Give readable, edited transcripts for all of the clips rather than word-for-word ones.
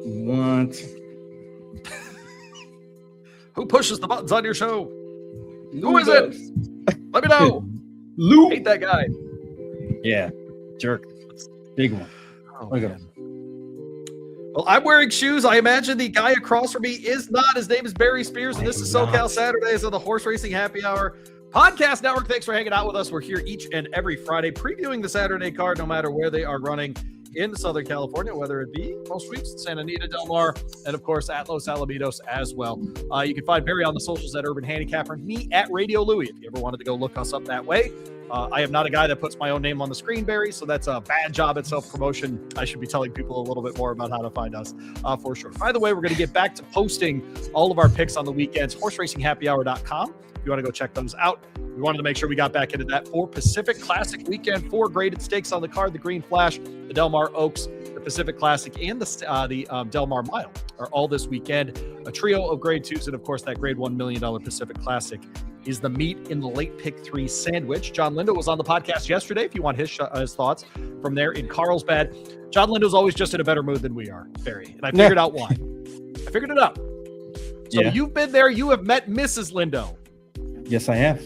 What? Who pushes the buttons on your show? Who Lou is does. it? Let me know. Lou. Hate that guy. Yeah, jerk. Big one. Oh, Look at man. Well, I'm wearing shoes. I imagine the guy across from me is not. His name is Barry Spears, and this is SoCal Saturdays of the Horse Racing Happy Hour Podcast Network. Thanks for hanging out with us. We're here each and every Friday previewing the Saturday card, no matter where they are running in Southern California, whether it be most weeks in Santa Anita, Del Mar, and of course at Los Alamitos as well. You can find Barry on the socials at Urban Handicapper, and me at Radio Louie if you ever wanted to go look us up that way. I am not a guy that puts my own name on the screen, Barry, so that's a bad job at self-promotion. I should be telling people a little bit more about how to find us for sure. By the way, we're going to get back to posting all of our picks on the weekends, horseracinghhappyhour.com. If you want to go check those out. We wanted to make sure we got back into that for Pacific Classic weekend. 4 graded stakes on the card: the Green Flash, the Del Mar Oaks, the Pacific Classic, and the Del Mar Mile are all this weekend. A trio of grade 2s, and of course that grade $1 million Pacific Classic is the meat in the late pick 3 sandwich. John Lindo was on the podcast yesterday. If you want his thoughts from there in Carlsbad. John Lindo's always just in a better mood than we are, Barry, and I figured out why. I figured it out. So You've been there. You have met Mrs. Lindo. Yes, I have.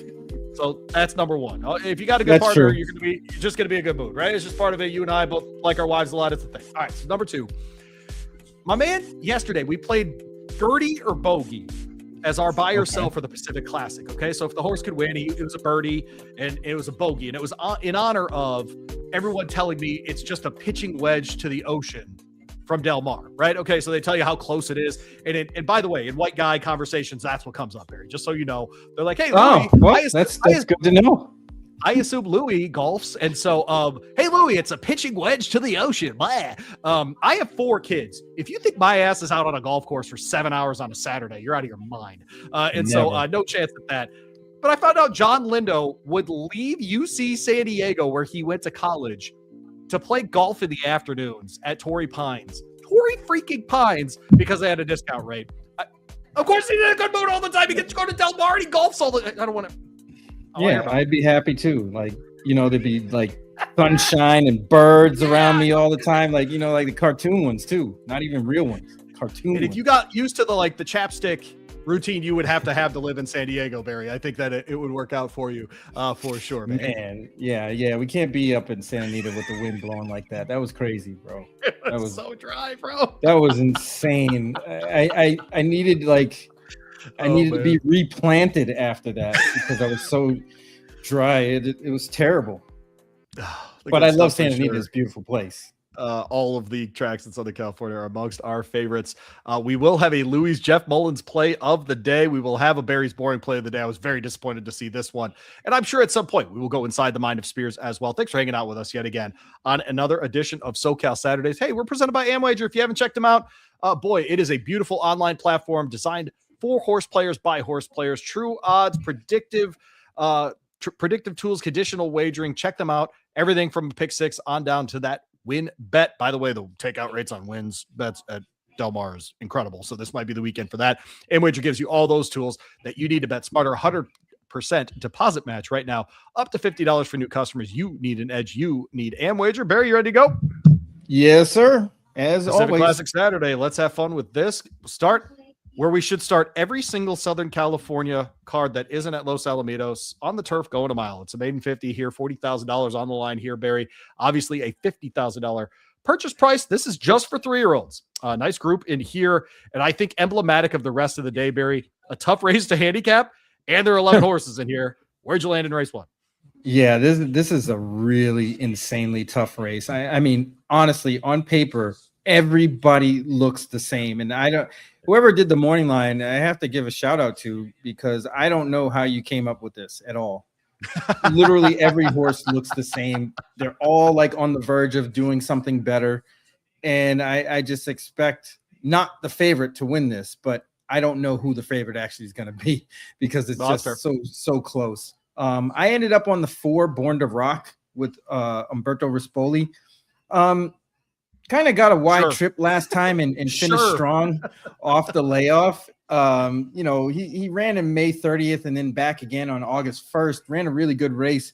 So that's number one. If you got a good partner, you're just going to be a good mood, right? It's just part of it. You and I both like our wives a lot. It's the thing. All right. So number 2, my man, yesterday we played birdie or bogey as our buy or sell for the Pacific Classic. Okay. So if the horse could win, it was a birdie and it was a bogey, and it was in honor of everyone telling me it's just a pitching wedge to the ocean from Del Mar, right? Okay, so they tell you how close it is. And by the way, in white guy conversations, that's what comes up, Barry. Just so you know. They're like, hey, Louie, that's good to know. I assume Louie golfs. And so, hey, Louie, it's a pitching wedge to the ocean. Blah. I have 4 kids. If you think my ass is out on a golf course for 7 hours on a Saturday, you're out of your mind. So no chance at that. But I found out John Lindo would leave UC San Diego, where he went to college, to play golf in the afternoons at Torrey Pines. Torrey freaking Pines, because they had a discount rate. Of course, he's in a good mood all the time. He gets to go to Del Mar and he golfs all the time. I don't want to. I'd be happy too. Like, there'd be like sunshine and birds around me all the time. Like, like the cartoon ones too. Not even real ones. Cartoon ones. If you got used to the chapstick routine you would have to live in San Diego, Barry, I think that it would work out for you for sure, man. Yeah, we can't be up in Santa Anita with the wind blowing like that. That was crazy, bro. That was so dry, bro. That was insane. I needed to be replanted after that because I was so dry. It was terrible. But I love Santa Anita. It's a beautiful place. All of the tracks in Southern California are amongst our favorites. We will have a Louis Jeff Mullins play of the day. We will have a Barry's Boring play of the day. I was very disappointed to see this one. And I'm sure at some point we will go inside the mind of Spears as well. Thanks for hanging out with us yet again on another edition of SoCal Saturdays. Hey, we're presented by AmWager. If you haven't checked them out, boy, it is a beautiful online platform designed for horse players by horse players. True odds, predictive tools, conditional wagering. Check them out. Everything from pick 6 on down to that win bet. By the way, the takeout rates on wins bets at Del Mar is incredible. So this might be the weekend for that. AmWager gives you all those tools that you need to bet smarter. 100% deposit match right now, up to $50 for new customers. You need an edge. You need AmWager. Barry, you ready to go? Yes, sir. As Pacific always. Classic Saturday. Let's have fun with this. Start where we should start every single Southern California card that isn't at Los Alamitos on the turf going a mile. It's a maiden 50 here, $40,000 on the line here, Barry. Obviously a $50,000 purchase price. This is just for 3-year-olds. Nice group in here. And I think emblematic of the rest of the day, Barry, a tough race to handicap, and there are 11 horses in here. Where'd you land in race 1? Yeah, this is a really insanely tough race. I mean, honestly, on paper, everybody looks the same. And whoever did the morning line, I have to give a shout out to, because I don't know how you came up with this at all. Literally every horse looks the same. They're all like on the verge of doing something better. And I just expect not the favorite to win this, but I don't know who the favorite actually is going to be because it's so close. I ended up on the 4 Born to Rock with Umberto Rispoli. Kind of got a wide trip last time and finished strong off the layoff. He ran in May 30th and then back again on August 1st, ran a really good race,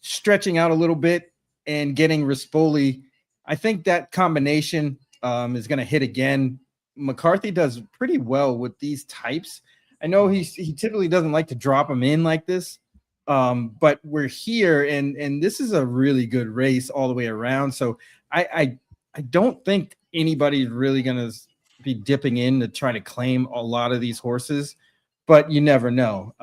stretching out a little bit and getting Rispoli. I think that combination is going to hit again. McCarthy does pretty well with these types. I know he typically doesn't like to drop them in like this, but we're here, and this is a really good race all the way around. So I don't think anybody's really going to be dipping in to try to claim a lot of these horses, but you never know.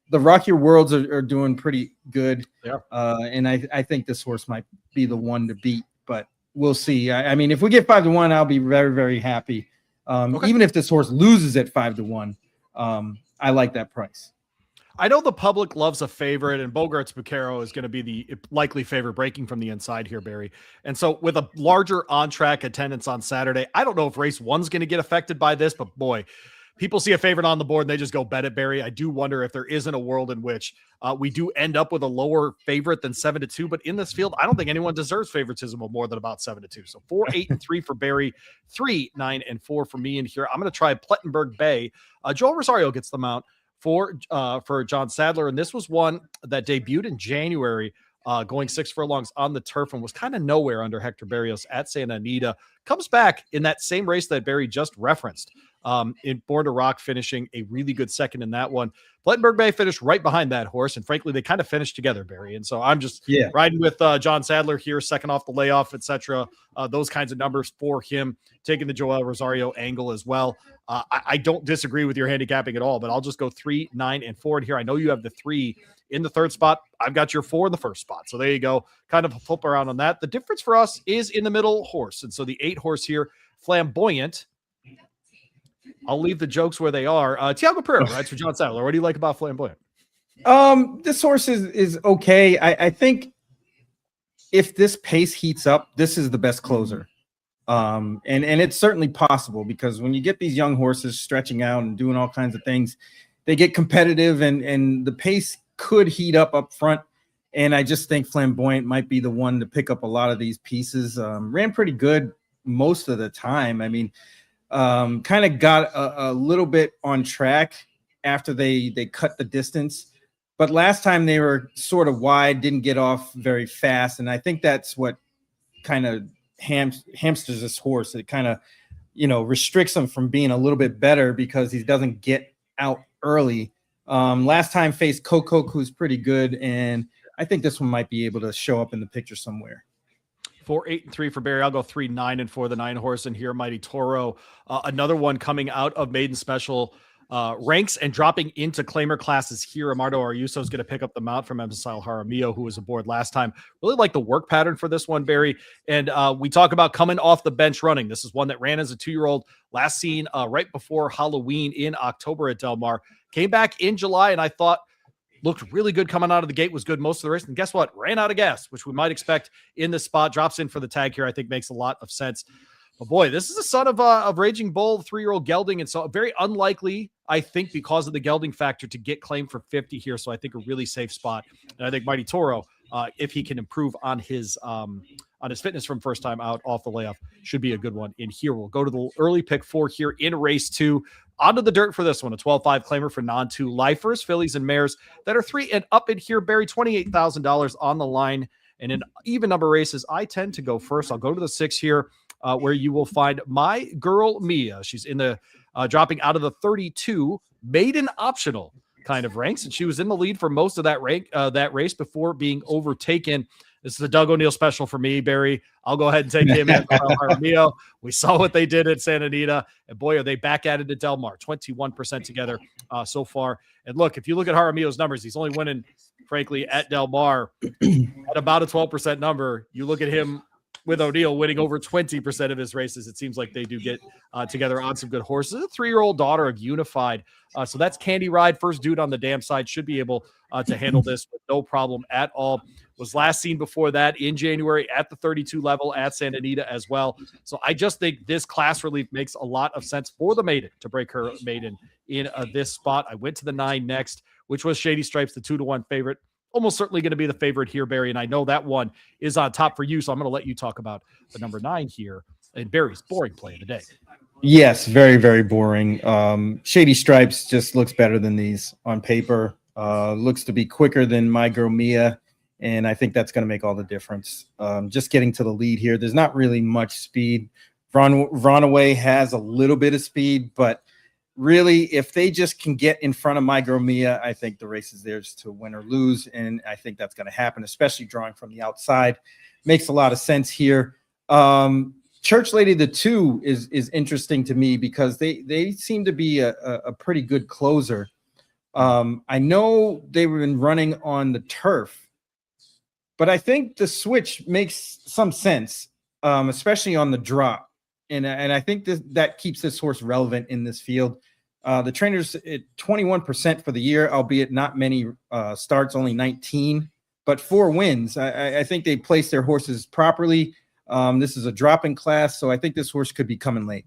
The Rockier Worlds are doing pretty good. Yeah. And I think this horse might be the one to beat, but we'll see. I mean, if we get 5-1, I'll be very, very happy. Okay. Even if this horse loses at 5-1, I like that price. I know the public loves a favorite, and Bogarts Bucaro is going to be the likely favorite breaking from the inside here, Barry. And so with a larger on-track attendance on Saturday, I don't know if race one's going to get affected by this, but boy, people see a favorite on the board and they just go bet it, Barry. I do wonder if there isn't a world in which we do end up with a lower favorite than 7-2, but in this field, I don't think anyone deserves favoritism of more than about 7-2. So 4, 8, and 3 for Barry, 3, 9, and 4 for me in here. I'm going to try Plettenberg Bay. Joel Rosario gets the mount for John Sadler, and this was one that debuted in January, going 6 furlongs on the turf and was kind of nowhere under Hector Berrios at Santa Anita. Comes back in that same race that Barry just referenced, in Born to Rock, finishing a really good second in that one. Plettenberg Bay finished right behind that horse, and frankly, they kind of finished together, Barry. And so I'm just riding with John Sadler here, second off the layoff, etc. Those kinds of numbers for him, taking the Joel Rosario angle as well. I don't disagree with your handicapping at all, but I'll just go 3, 9, and 4 in here. I know you have the 3 in the third spot. I've got your 4 in the first spot. So there you go. Kind of flip around on that. The difference for us is in the middle horse. And so the 8 horse here, Flamboyant. I'll leave the jokes where they are. Tiago Pereira rides for John Sadler. What do you like about Flamboyant? This horse is okay. I think if this pace heats up, this is the best closer. And it's certainly possible, because when you get these young horses stretching out and doing all kinds of things, they get competitive, and the pace could heat up front. And I just think Flamboyant might be the one to pick up a lot of these pieces. Ran pretty good most of the time. I mean, kind of got a little bit on track after they cut the distance, but last time they were sort of wide, didn't get off very fast. And I think that's what kind of hamsters this horse. It kind of, restricts him from being a little bit better because he doesn't get out early. Last time faced Kokok, who's pretty good, and I think this one might be able to show up in the picture somewhere. 4, 8, and 3 for Barry. I'll go 3, 9, and 4, the 9 horse in here. Mighty Toro, another one coming out of maiden special ranks and dropping into claimer classes here. Amardo Ayuso is going to pick up the mount from Emsile Jaramillo, who was aboard last time. Really like the work pattern for this one, Barry. And we talk about coming off the bench running. This is one that ran as a 2-year-old, last seen right before Halloween in October at Del Mar. Came back in July, and I thought looked really good coming out of the gate, was good most of the race. And guess what? Ran out of gas, which we might expect in this spot. Drops in for the tag here, I think makes a lot of sense. But boy, this is a son of Raging Bull, 3-year-old gelding. And so very unlikely, I think, because of the gelding factor, to get claimed for 50 here. So I think a really safe spot. And I think Mighty Toro, if he can improve on his fitness from first time out off the layoff, should be a good one in here. We'll go to the early pick 4 here in race 2. Onto the dirt for this one, a 12-5 claimer for non-2 lifers, fillies and mares that are 3 and up in here. Barry, $28,000 on the line. And in even number races, I tend to go first. I'll go to the 6 here, where you will find My Girl Mia. She's in the dropping out of the 32 maiden optional kind of ranks, and she was in the lead for most of that race before being overtaken. This is a Doug O'Neill special for me, Barry. I'll go ahead and take him and Jaramillo. We saw what they did at Santa Anita, and boy, are they back at it at Del Mar. 21% together so far. And look, if you look at Jaramillo's numbers, he's only winning, frankly, at Del Mar at about a 12% number. You look at him with O'Neill winning over 20% of his races. It seems like they do get together on some good horses. A 3-year-old daughter of Unified. So that's Candy Ride. First dude on the dam side, should be able to handle this with no problem at all. Was last seen before that in January at the 32 level at Santa Anita as well. So I just think this class relief makes a lot of sense for the maiden to break her maiden in this spot. I went to the 9 next, which was Shady Stripes, the 2-1 favorite. Almost certainly going to be the favorite here, Barry. And I know that one is on top for you. So I'm going to let you talk about the number 9 here and Barry's boring play of the day. Yes, very, very boring. Shady Stripes just looks better than these on paper. Looks to be quicker than My Girl Mia. And I think that's going to make all the difference. Just getting to the lead here. There's not really much speed Ronaway has a little bit of speed, but really, if they just can get in front of Migro Mia, I think the race is theirs to win or lose, and I think that's going to happen, especially drawing from the outside. Makes a lot of sense here. Church Lady the 2 is interesting to me because they seem to be a pretty good closer. I know they've been running on the turf, but I think the switch makes some sense, especially on the drop. And I think that keeps this horse relevant in this field. The trainer's at 21% for the year, albeit not many starts, only 19, but 4 wins. I think they place their horses properly. This is a dropping class, so I think this horse could be coming late.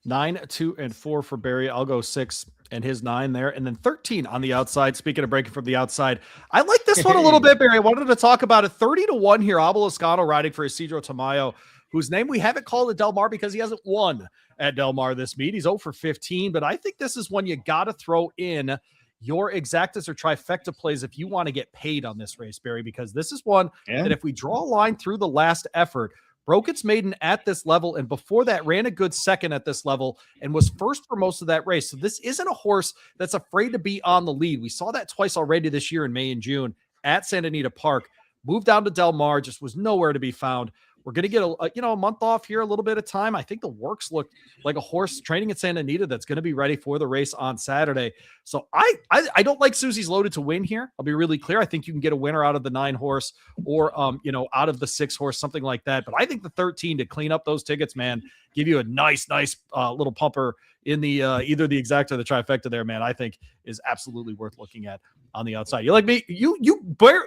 9, 2, and 4 for Barry. I'll go 6 and his 9 there. And then 13 on the outside. Speaking of breaking from the outside, I like this one a little bit, Barry. I wanted to talk about it. 30-1 here. Abel Escano riding for Isidro Tamayo, whose name we haven't called at Del Mar because he hasn't won at Del Mar this meet. He's 0 for 15, but I think this is one you got to throw in your exactas or trifecta plays if you want to get paid on this race, Barry, because this is one that if we draw a line through the last effort, broke its maiden at this level, and before that ran a good second at this level and was first for most of that race. So this isn't a horse that's afraid to be on the lead. We saw that twice already this year in May and June at Santa Anita Park. Moved down to Del Mar, just was nowhere to be found. We're going to get a month off here, a little bit of time. I think the works look like a horse training at Santa Anita that's going to be ready for the race on Saturday. So I don't like Susie's Loaded to win here. I'll be really clear. I think you can get a winner out of the 9 horse or, out of the 6 horse, something like that. But I think the 13 to clean up those tickets, man, give you a nice little pumper in the either the exact or the trifecta there, man, I think is absolutely worth looking at on the outside. You like me? You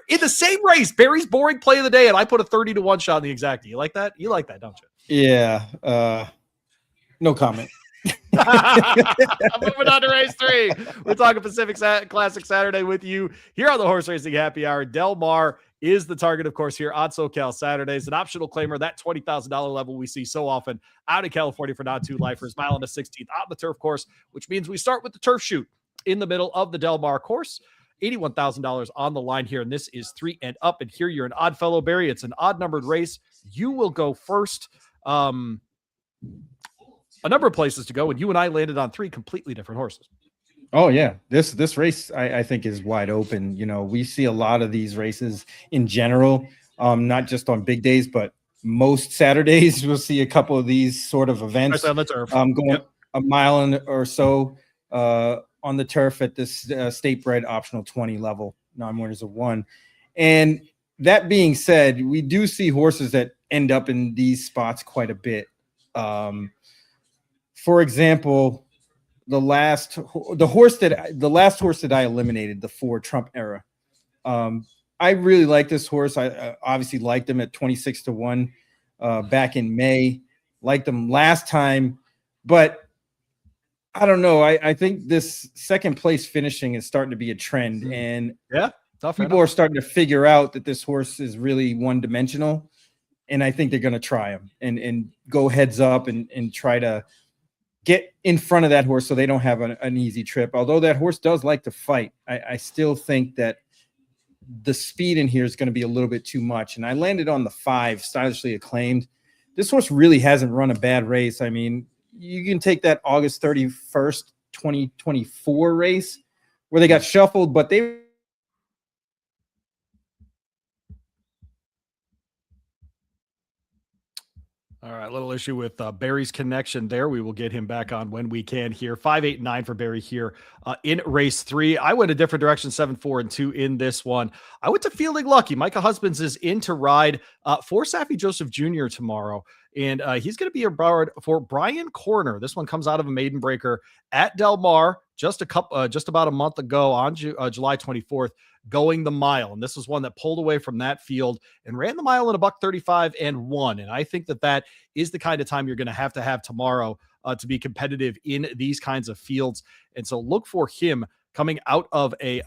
in the same race, Barry's boring play of the day, and I put a 30-1 shot in the exacta. You like that? You like that, don't you? Yeah. No comment. Moving on to race 3. We're talking Pacific Classic Saturday with you here on the Horse Racing Happy Hour. Del Mar is the target, of course, here on SoCal Saturdays. An optional claimer, that $20,000 level we see so often out of California for non-2 lifers. Mile and a 16th on the turf course, which means we start with the turf chute in the middle of the Del Mar course. $81,000 on the line here, and this is 3 and up. And here you're an odd fellow, Barry. It's an odd-numbered race. You will go first. A number of places to go, and you and I landed on 3 completely different horses. Oh yeah, this race I think is wide open. We see a lot of these races in general, not just on big days, but most Saturdays we'll see a couple of these sort of events. On the turf, going a mile or so on the turf at this state bred optional 20 level, non-winners of 1. And that being said, we do see horses that end up in these spots quite a bit. For example, the last horse that I eliminated, the 4 Trump Era. I really like this horse. I obviously liked him at 26-1 back in May. Liked him last time, but I don't know. I think this second place finishing is starting to be a trend, and people are starting to figure out that this horse is really one-dimensional, and I think they're going to try him and go heads up and try to get in front of that horse so they don't have an easy trip. Although that horse does like to fight, I still think that the speed in here is going to be a little bit too much. And I landed on the 5, Stylishly Acclaimed. This horse really hasn't run a bad race. I mean, you can take that August 31st, 2024 race where they got shuffled, but they all right, little issue with Barry's connection there. We will get him back on when we can here. 5, 8, 9 for Barry here in race 3. I went a different direction, 7, 4, and 2 in this one. I went to Feeling Lucky. Micah Husbands is in to ride for Saffie Joseph Jr. tomorrow, and he's going to be a borrowed for Brian Corner. This one comes out of a maiden breaker at Del Mar just about a month ago on July 24th. Going the mile. And this was one that pulled away from that field and ran the mile in a $1:35 and won. And I think that is the kind of time you're going to have tomorrow to be competitive in these kinds of fields. And so look for him coming out of a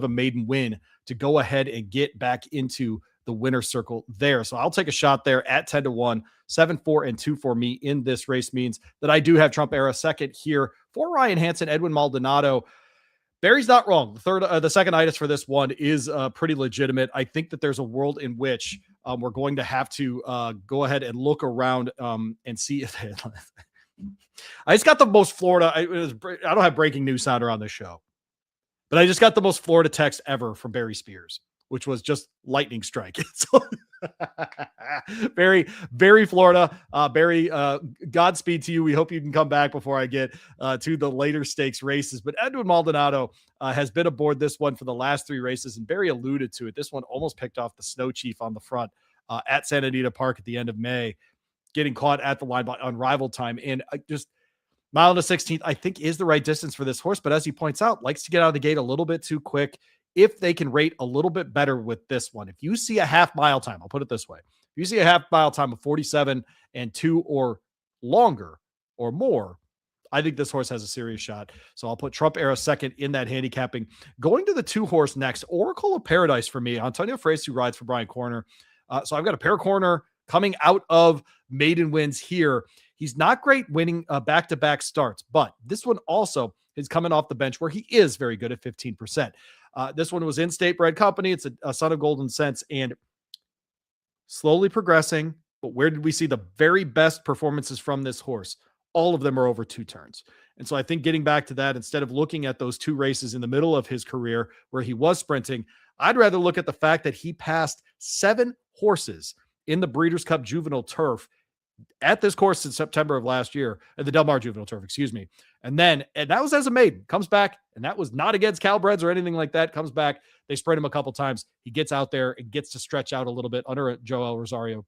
maiden win to go ahead and get back into the winner circle there. So I'll take a shot there at 10-1, 7, 4, and 2 for me in this race means that I do have Trump Era second here for Ryan Hansen, Edwin Maldonado. Barry's not wrong. The second itis for this one is pretty legitimate. I think that there's a world in which we're going to have to go ahead and look around and see if I just got the most Florida. I don't have breaking news sounder on this show, but I just got the most Florida text ever from Barry Spears, which was just lightning strike. So, very Florida. Barry, Godspeed to you. We hope you can come back before I get to the later stakes races. But Edwin Maldonado has been aboard this one for the last 3 races, and Barry alluded to it. This one almost picked off the Snow Chief on the front at Santa Anita Park at the end of May, getting caught at the line by unrivaled time. And just mile and a 16th, I think, is the right distance for this horse. But as he points out, likes to get out of the gate a little bit too quick. If they can rate a little bit better with this one, if you see a half mile time, I'll put it this way. If you see a half mile time of 47 and 2 or longer or more, I think this horse has a serious shot. So I'll put Trump Era second in that handicapping. Going to the 2 horse next, Oracle of Paradise for me. Antonio Frace, who rides for Brian Corner. So I've got a pair corner coming out of maiden wins here. He's not great winning back-to-back starts, but this one also is coming off the bench where he is very good at 15%. This one was in State Bred Company. It's a son of Golden Sense and slowly progressing. But where did we see the very best performances from this horse? All of them are over 2 turns. And so I think getting back to that, instead of looking at those 2 races in the middle of his career where he was sprinting, I'd rather look at the fact that he passed 7 horses in the Breeders' Cup Juvenile Turf at this course in September of last year, at the Del Mar Juvenile Turf, excuse me. And that was as a maiden, comes back, and that was not against Calbreds or anything like that, comes back. They sprint him a couple times. He gets out there and gets to stretch out a little bit under Joel Rosario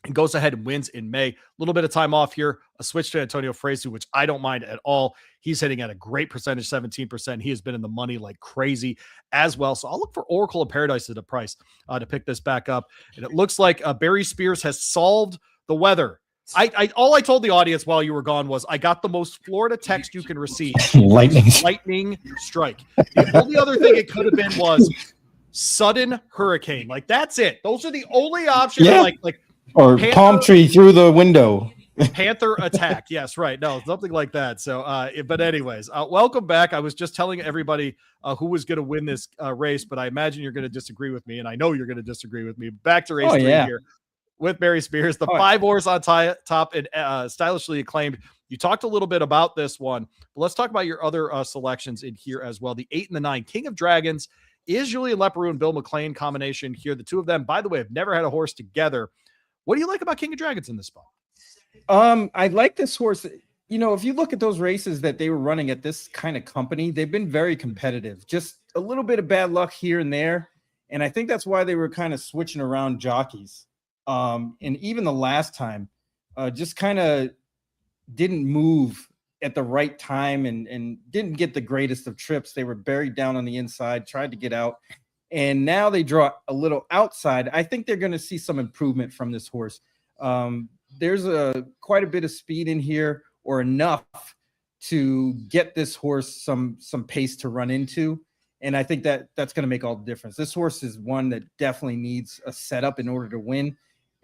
and goes ahead and wins in May. A little bit of time off here, a switch to Antonio Frace, which I don't mind at all. He's hitting at a great percentage, 17%. He has been in the money like crazy as well. So I'll look for Oracle of Paradise at a price to pick this back up. And it looks like Barry Spears has solved the weather. All I told the audience while you were gone was I got the most Florida text you can receive. Lightning strike. The only other thing it could have been was sudden hurricane. Like, that's it. Those are the only options. Yeah. Like or Panther, palm tree through the window. Panther attack. Yes, right. No, something like that. So, but anyways, welcome back. I was just telling everybody who was going to win this race, but I imagine you're going to disagree with me, and I know you're going to disagree with me. Back to race 3 here with Barry Spears, the 5 horse on top and stylishly acclaimed. You talked a little bit about this one, but let's talk about your other selections in here as well. The 8 and the 9, King of Dragons, is Julian Leparoux and Bill McLean combination here. The 2 of them, by the way, have never had a horse together. What do you like about King of Dragons in this spot? I like this horse. You know, if you look at those races that they were running at this kind of company, they've been very competitive. Just a little bit of bad luck here and there. And I think that's why they were kind of switching around jockeys. And even the last time, just kind of didn't move at the right time and didn't get the greatest of trips. They were buried down on the inside, tried to get out. And now they draw a little outside. I think they're going to see some improvement from this horse. There's quite a bit of speed in here, or enough to get this horse some pace to run into. And I think that's going to make all the difference. This horse is one that definitely needs a setup in order to win.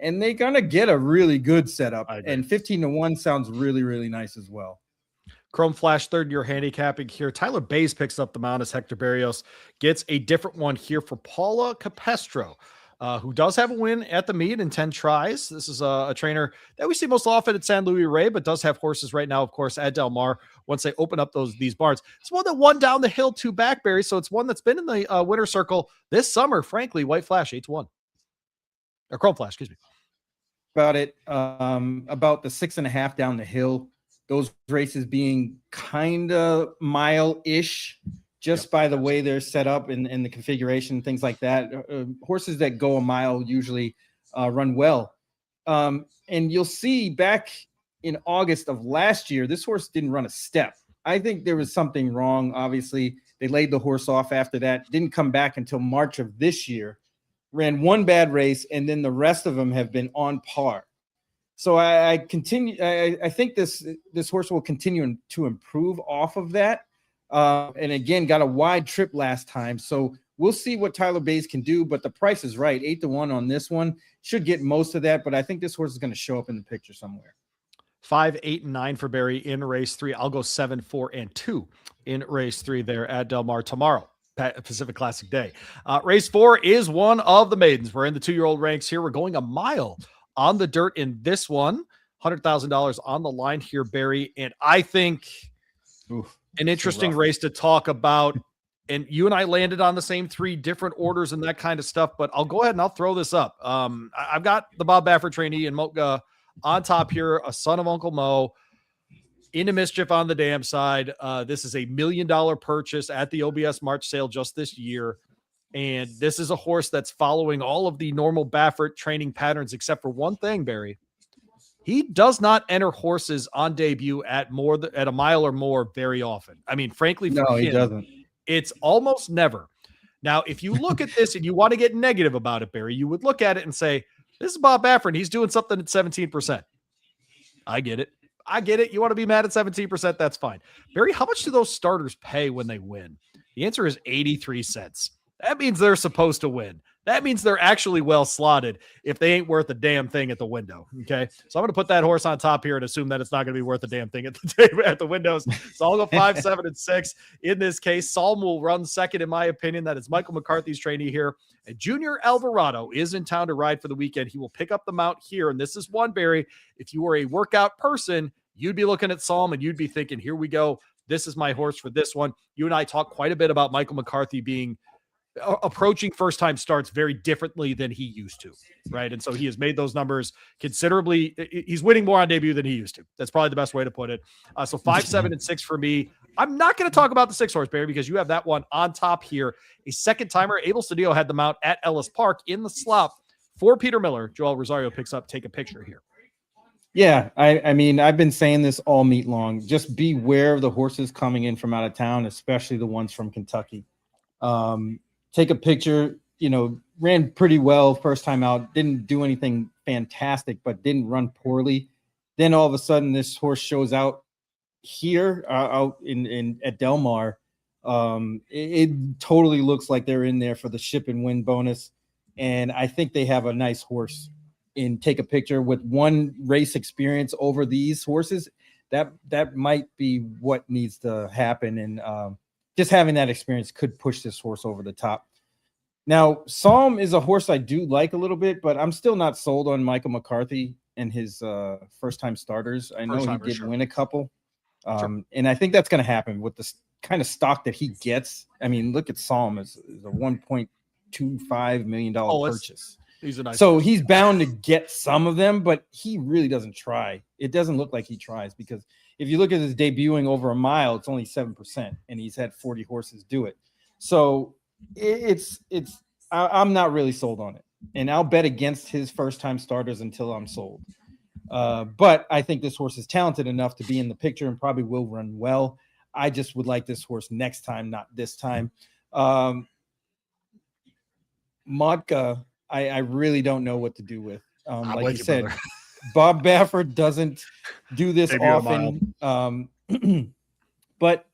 And they're going to get a really good setup. And 15-1 sounds really, really nice as well. Chrome Flash, third year handicapping here. Tyler Bays picks up the mount as Hector Barrios gets a different one here for Paula Capestro, who does have a win at the meet in 10 tries. This is a trainer that we see most often at San Luis Rey, but does have horses right now, of course, at Del Mar once they open up these barns. It's one that won down the hill to Backberry, so it's one that's been in the winner circle this summer, frankly. White Flash, 8-1. Or Chrome Flash, excuse me. About the 6.5 down the hill. Those races being kind of mile-ish just by the way they're set up and the configuration, things like that. Horses that go a mile usually run well. And you'll see back in August of last year, this horse didn't run a step. I think there was something wrong. Obviously, they laid the horse off after that, didn't come back until March of this year, ran one bad race, and then the rest of them have been on par. So I think this horse will continue to improve off of that. And again, got a wide trip last time. So we'll see what Tyler Bays can do, but the price is right. 8-1 on this one. Should get most of that, but I think this horse is going to show up in the picture somewhere. 5, 8, and 9 for Barry in race 3. I'll go 7, 4, and 2 in race 3 there at Del Mar tomorrow, Pacific Classic Day. Race 4 is one of the maidens. We're in the 2-year-old ranks here. We're going a mile on the dirt in this one. $100,000 on the line here, Barry. And I think an interesting race to talk about. And you and I landed on the same 3 different orders and that kind of stuff, but I'll go ahead and I'll throw this up. I've got the Bob Baffert trainee and Mocha on top here, a son of Uncle Mo, into mischief on the dam side. This is a $1 million purchase at the OBS March sale just this year. And this is a horse that's following all of the normal Baffert training patterns, except for one thing, Barry. He does not enter horses on debut at a mile or more very often. I mean, frankly, for him, he doesn't. It's almost never. Now, if you look at this and you want to get negative about it, Barry, you would look at it and say, this is Bob Baffert. He's doing something at 17%. I get it. You want to be mad at 17%? That's fine. Barry, how much do those starters pay when they win? The answer is 83 cents. That means they're supposed to win. That means they're actually well slotted if they ain't worth a damn thing at the window. Okay. So I'm going to put that horse on top here and assume that it's not going to be worth a damn thing at the windows. So I'll go 5, 7, and 6 in this case. Psalm will run second, in my opinion. That is Michael McCarthy's trainee here. And Junior Alvarado is in town to ride for the weekend. He will pick up the mount here. And this is one, Barry. If you were a workout person, you'd be looking at Psalm and you'd be thinking, here we go. This is my horse for this one. You and I talk quite a bit about Michael McCarthy approaching first-time starts very differently than he used to, right? And so he has made those numbers considerably. He's winning more on debut than he used to. That's probably the best way to put it. So 5, 7, and 6 for me. I'm not going to talk about the 6-horse, Barry, because you have that one on top here. A second-timer, Abel Cedillo had them out at Ellis Park in the slop for Peter Miller. Joel Rosario picks up, take a picture here. Yeah, I mean, I've been saying this all meet long. Just beware of the horses coming in from out of town, especially the ones from Kentucky. Take a picture, ran pretty well first time out, didn't do anything fantastic, but didn't run poorly. Then all of a sudden this horse shows out here out at Del Mar. It totally looks like they're in there for the ship and win bonus. And I think they have a nice horse in take a picture with one race experience over these horses. That might be what needs to happen. And just having that experience could push this horse over the top. Now, Psalm is a horse I do like a little bit, but I'm still not sold on Michael McCarthy and his first-time starters. I know he did win a couple. And I think that's going to happen with the kind of stock that he gets. I mean, look at Psalm as a $1.25 million purchase. He's bound to get some of them, but he really doesn't try. It doesn't look like he tries, because if you look at his debuting over a mile, it's only 7%, and he's had 40 horses do it. So I'm not really sold on it, and I'll bet against his first-time starters until I'm sold. But I think this horse is talented enough to be in the picture and probably will run well. I just would like this horse next time, not this time. Motka, I really don't know what to do with. Like you said, Bob Baffert doesn't do this often, but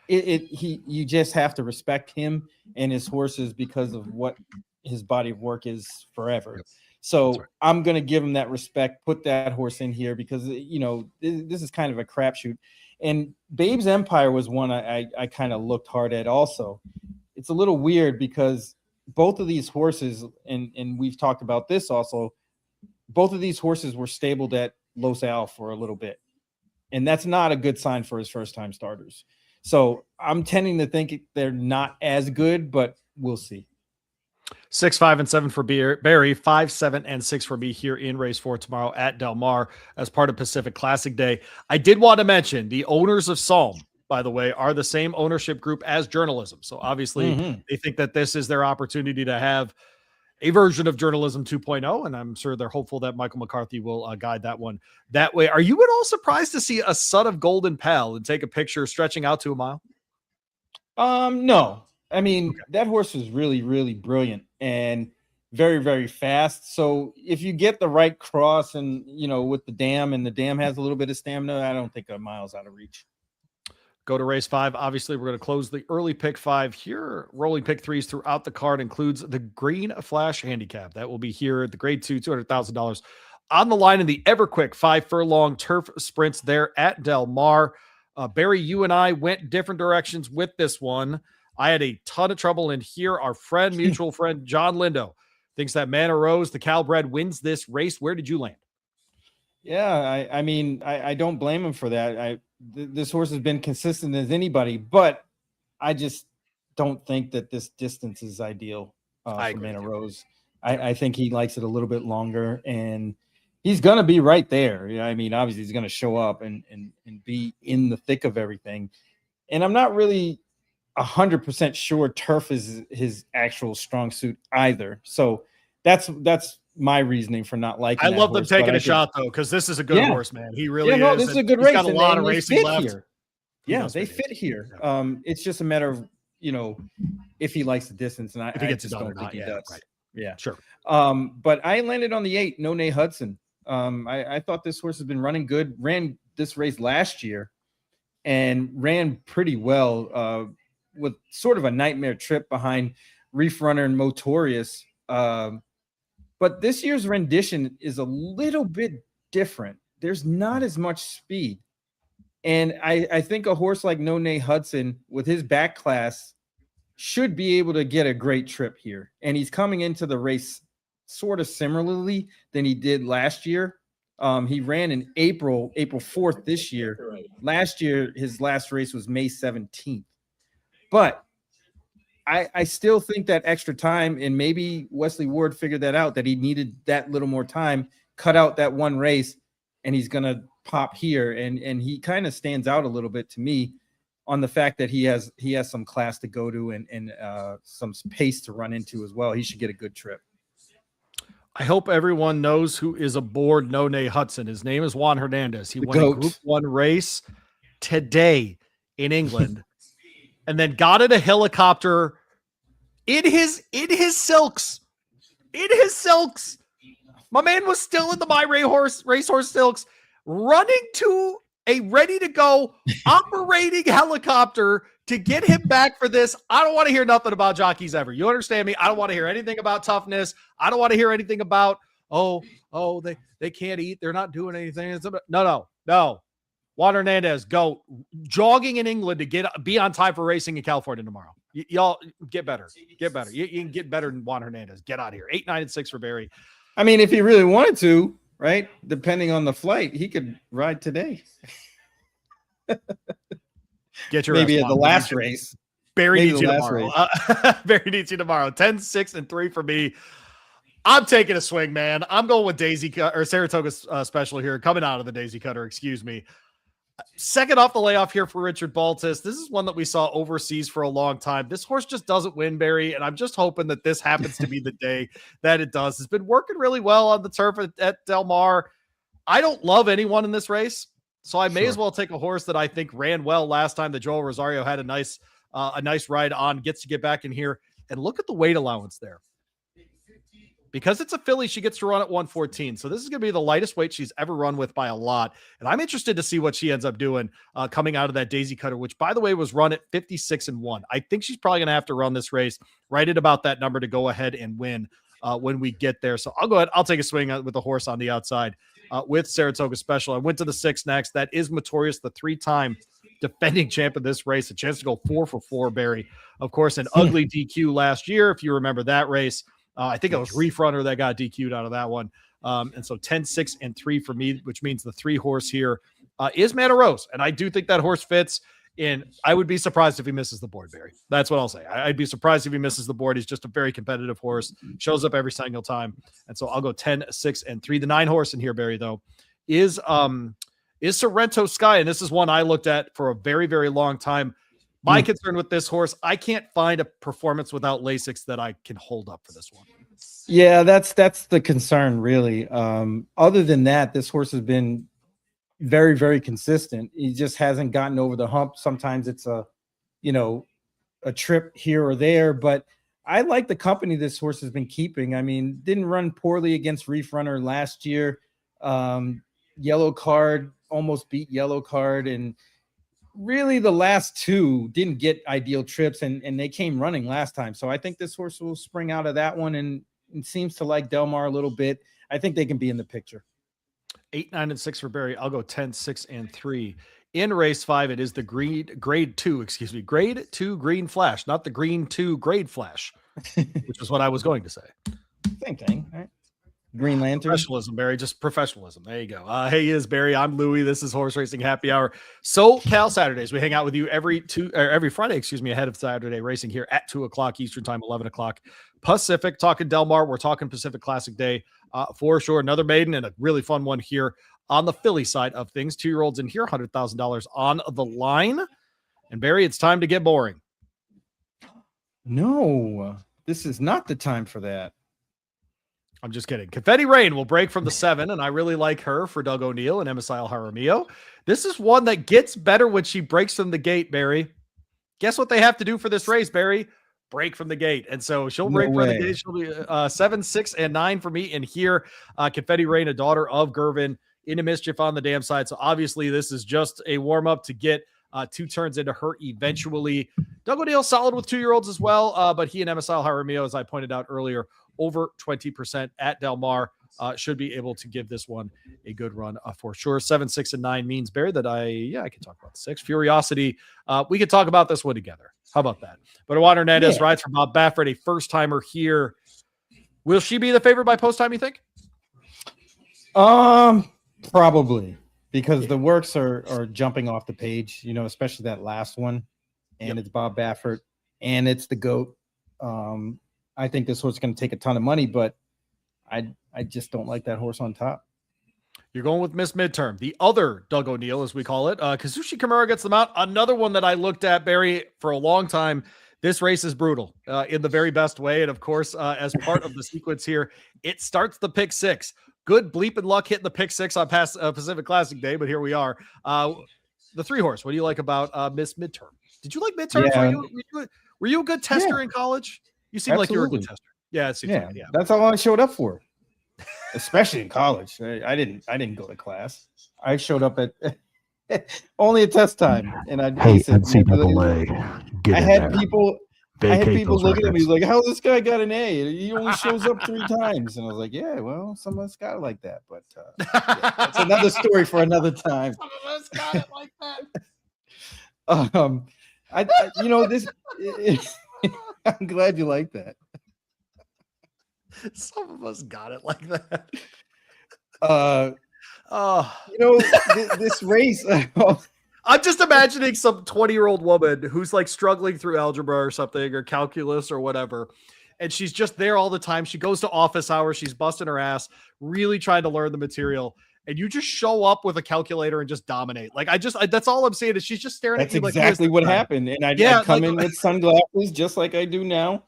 you just have to respect him and his horses because of what his body of work is forever. Yep. So I'm going to give him that respect, put that horse in here because, this is kind of a crapshoot. And Babe's Empire was one I kind of looked hard at also. It's a little weird because both of these horses, and we've talked about this also, both of these horses were stabled at Los Al for a little bit. And that's not a good sign for his first-time starters. So I'm tending to think they're not as good, but we'll see. 6, 5, and 7 for Barry, 5, 7, and 6 for me here in race 4 tomorrow at Del Mar as part of Pacific Classic Day. I did want to mention the owners of Psalm, by the way, are the same ownership group as Journalism. So obviously they think that this is their opportunity to have a version of Journalism 2.0, and I'm sure they're hopeful that Michael McCarthy will guide that one that way. Are you at all surprised to see a son of Golden Pal and take a picture stretching out to a mile? No. I mean, that horse was really, really brilliant and very, very fast. So if you get the right cross and, with the dam, and the dam has a little bit of stamina, I don't think a mile's out of reach. Go to race 5. Obviously, we're going to close the early pick 5 here. Rolling pick 3s throughout the card includes the Green Flash Handicap. That will be here at the grade 2, $200,000 on the line in the Everquick 5 furlong turf sprints there at Del Mar. Barry, you and I went different directions with this one. I had a ton of trouble in here. Our friend, mutual friend, John Lindo, thinks that Manor Rose, the Calbred, wins this race. Where did you land? Yeah, I mean, I don't blame him for that. This horse has been consistent as anybody, but I just don't think that this distance is ideal for Manor Rose. I think he likes it a little bit longer, and he's going to be right there. You know, I mean, obviously he's going to show up and be in the thick of everything. And I'm not really 100% sure turf is his actual strong suit either. So that's my reasoning for not liking. I love them taking a shot though, because this is a good horse, man. He really is. No, this is a good race. Got a lot of racing left here. Yeah, they fit here. It's just a matter of, you know, if he likes the distance, and I just don't think he does. Right. Yeah, sure. But I landed on the 8, No Nay Hudson. I thought this horse has been running good. Ran this race last year and ran pretty well with sort of a nightmare trip behind Reef Runner and Motorious. But this year's rendition is a little bit different. There's not as much speed. And I think a horse like No Nay Hudson with his back class should be able to get a great trip here. And he's coming into the race sort of similarly than he did last year. He ran in April 4th this year. Last year, his last race was May 17th. But I still think that extra time, and maybe Wesley Ward figured that out, that he needed that little more time, cut out that one race, and he's going to pop here. And he kind of stands out a little bit to me on the fact that he has some class to go to and some pace to run into as well. He should get a good trip. I hope everyone knows who is aboard No Nay Hudson. His name is Juan Hernandez. He won a Group 1 race today in England and then got in a helicopter in his silks. In his silks. My man was still in the My Racehorse silks, running to a ready-to-go operating helicopter to get him back for this. I don't want to hear nothing about jockeys ever. You understand me? I don't want to hear anything about toughness. I don't want to hear anything about, they can't eat. They're not doing anything. No. Juan Hernandez, go jogging in England to be on time for racing in California tomorrow. Y'all get better. Get better. You can get better than Juan Hernandez. Get out of here. 8, 9, and 6 for Barry. I mean, if he really wanted to, right? Depending on the flight, he could ride today. Get your maybe at the last race. Barry needs you tomorrow. Barry needs you tomorrow. 10, 6, and 3 for me. I'm taking a swing, man. I'm going with Saratoga's special here, coming out of the Daisy Cutter. Excuse me. Second off the layoff here for Richard Baltus. This is one that we saw overseas for a long time. This horse just doesn't win, Barry, and I'm just hoping that this happens to be the day that it does. It's been working really well on the turf at Del Mar. I don't love anyone in this race, so I may as well take a horse that I think ran well last time that Joel Rosario had a nice ride on, gets to get back in here. And look at the weight allowance there. Because it's a filly, she gets to run at 114. So this is going to be the lightest weight she's ever run with by a lot. And I'm interested to see what she ends up doing coming out of that Daisy Cutter, which, by the way, was run at 56-1. I think she's probably going to have to run this race right at about that number to go ahead and win when we get there. So I'll go ahead. I'll take a swing with the horse on the outside with Saratoga Special. I went to the 6 next. That is Motorious, the 3-time defending champ of this race. A chance to go 4 for 4, Barry. Of course, an ugly DQ last year, if you remember that race. I think it was Reef Runner that got DQ'd out of that one. And so 10, 6, and 3 for me, which means the 3 horse here is Manor Rose. And I do think that horse fits. And I would be surprised if he misses the board, Barry. That's what I'll say. I'd be surprised if he misses the board. He's just a very competitive horse, shows up every single time. And so I'll go 10, 6, and 3. The 9 horse in here, Barry, though, is Sorrento Sky. And this is one I looked at for a very, very long time. My concern with this horse, I can't find a performance without Lasix that I can hold up for this one. Yeah, that's the concern, really. Other than that, this horse has been very, very consistent. He just hasn't gotten over the hump. Sometimes it's a trip here or there, but I like the company this horse has been keeping. I mean, didn't run poorly against Reef Runner last year. Yellow Card, almost beat Yellow Card, and really the last 2 didn't get ideal trips, and they came running last time. So I think this horse will spring out of that one and seems to like Del Mar a little bit. I think they can be in the picture. 8, 9, and 6 for Barry. I'll go 10, 6, and 3. In race 5, it is the grade 2 green flash, not the green 2 grade flash, which is what I was going to say. Same thing, right? Green Lantern. Professionalism, Barry. Just professionalism. There you go. Hey, is Barry. I'm Louie. This is Horse Racing Happy Hour. SoCal Saturdays. We hang out with you every Friday, ahead of Saturday racing here at 2:00 Eastern Time, 11:00 Pacific. Talking Del Mar. We're talking Pacific Classic Day for sure. Another maiden and a really fun one here on the Philly side of things. 2-year-olds in here, $100,000 on the line. And Barry, it's time to get boring. No, this is not the time for that. I'm just kidding. Confetti Rain will break from the 7, and I really like her for Doug O'Neill and MSI Jaramillo. This is one that gets better when she breaks from the gate, Barry. Guess what they have to do for this race, Barry? Break from the gate. And so she'll break from the gate. She'll be 7, 6, and 9 for me in here. Confetti Rain, a daughter of Gervin, into Mischief on the dam side. So obviously this is just a warm-up to get 2 turns into her eventually. Doug O'Neill solid with 2-year-olds as well, but he and MSI Jaramillo, as I pointed out earlier, over 20% at Del Mar, should be able to give this one a good run for sure. 7, 6, and 9 means, Barry, that I can talk about the 6. Furiosity, we could talk about this one together. How about that? But Juan Hernandez rides for Bob Baffert, a first-timer here. Will she be the favorite by post time, you think? Probably, because the works are jumping off the page, especially that last one. And it's Bob Baffert, and it's the GOAT. I think this horse is going to take a ton of money, but I just don't like that horse on top. You're going with Miss Midterm, the other Doug O'Neill, as we call it. Kazushi Kimura gets them out. Another one that I looked at, Barry, for a long time. This race is brutal in the very best way. And of course, as part of the sequence here, it starts the pick 6. Good bleeping luck hitting the pick 6 on past Pacific Classic Day, but here we are. The 3 horse. What do you like about Miss Midterm? Did you like Midterm? Yeah. Were you a good tester in college? You seem like you're a good tester. Yeah, it seems like, that's all I showed up for, especially in college. I didn't go to class. I showed up at only at test time, and I NCAA. I had people looking at me like, "How's this guy got an A? He only shows up 3 times." And I was like, "Yeah, well, some of us got it like that, but that's another story for another time." Some of us got it like that. I'm glad you like that. Some of us got it like that. This race. I'm just imagining some 20-year-old woman who's like struggling through algebra or something, or calculus or whatever. And she's just there all the time. She goes to office hours. She's busting her ass, really trying to learn the material. And you just show up with a calculator and just dominate. Like, that's all I'm saying is she's just staring at you. That's exactly what happened. And I'd come in with sunglasses just like I do now,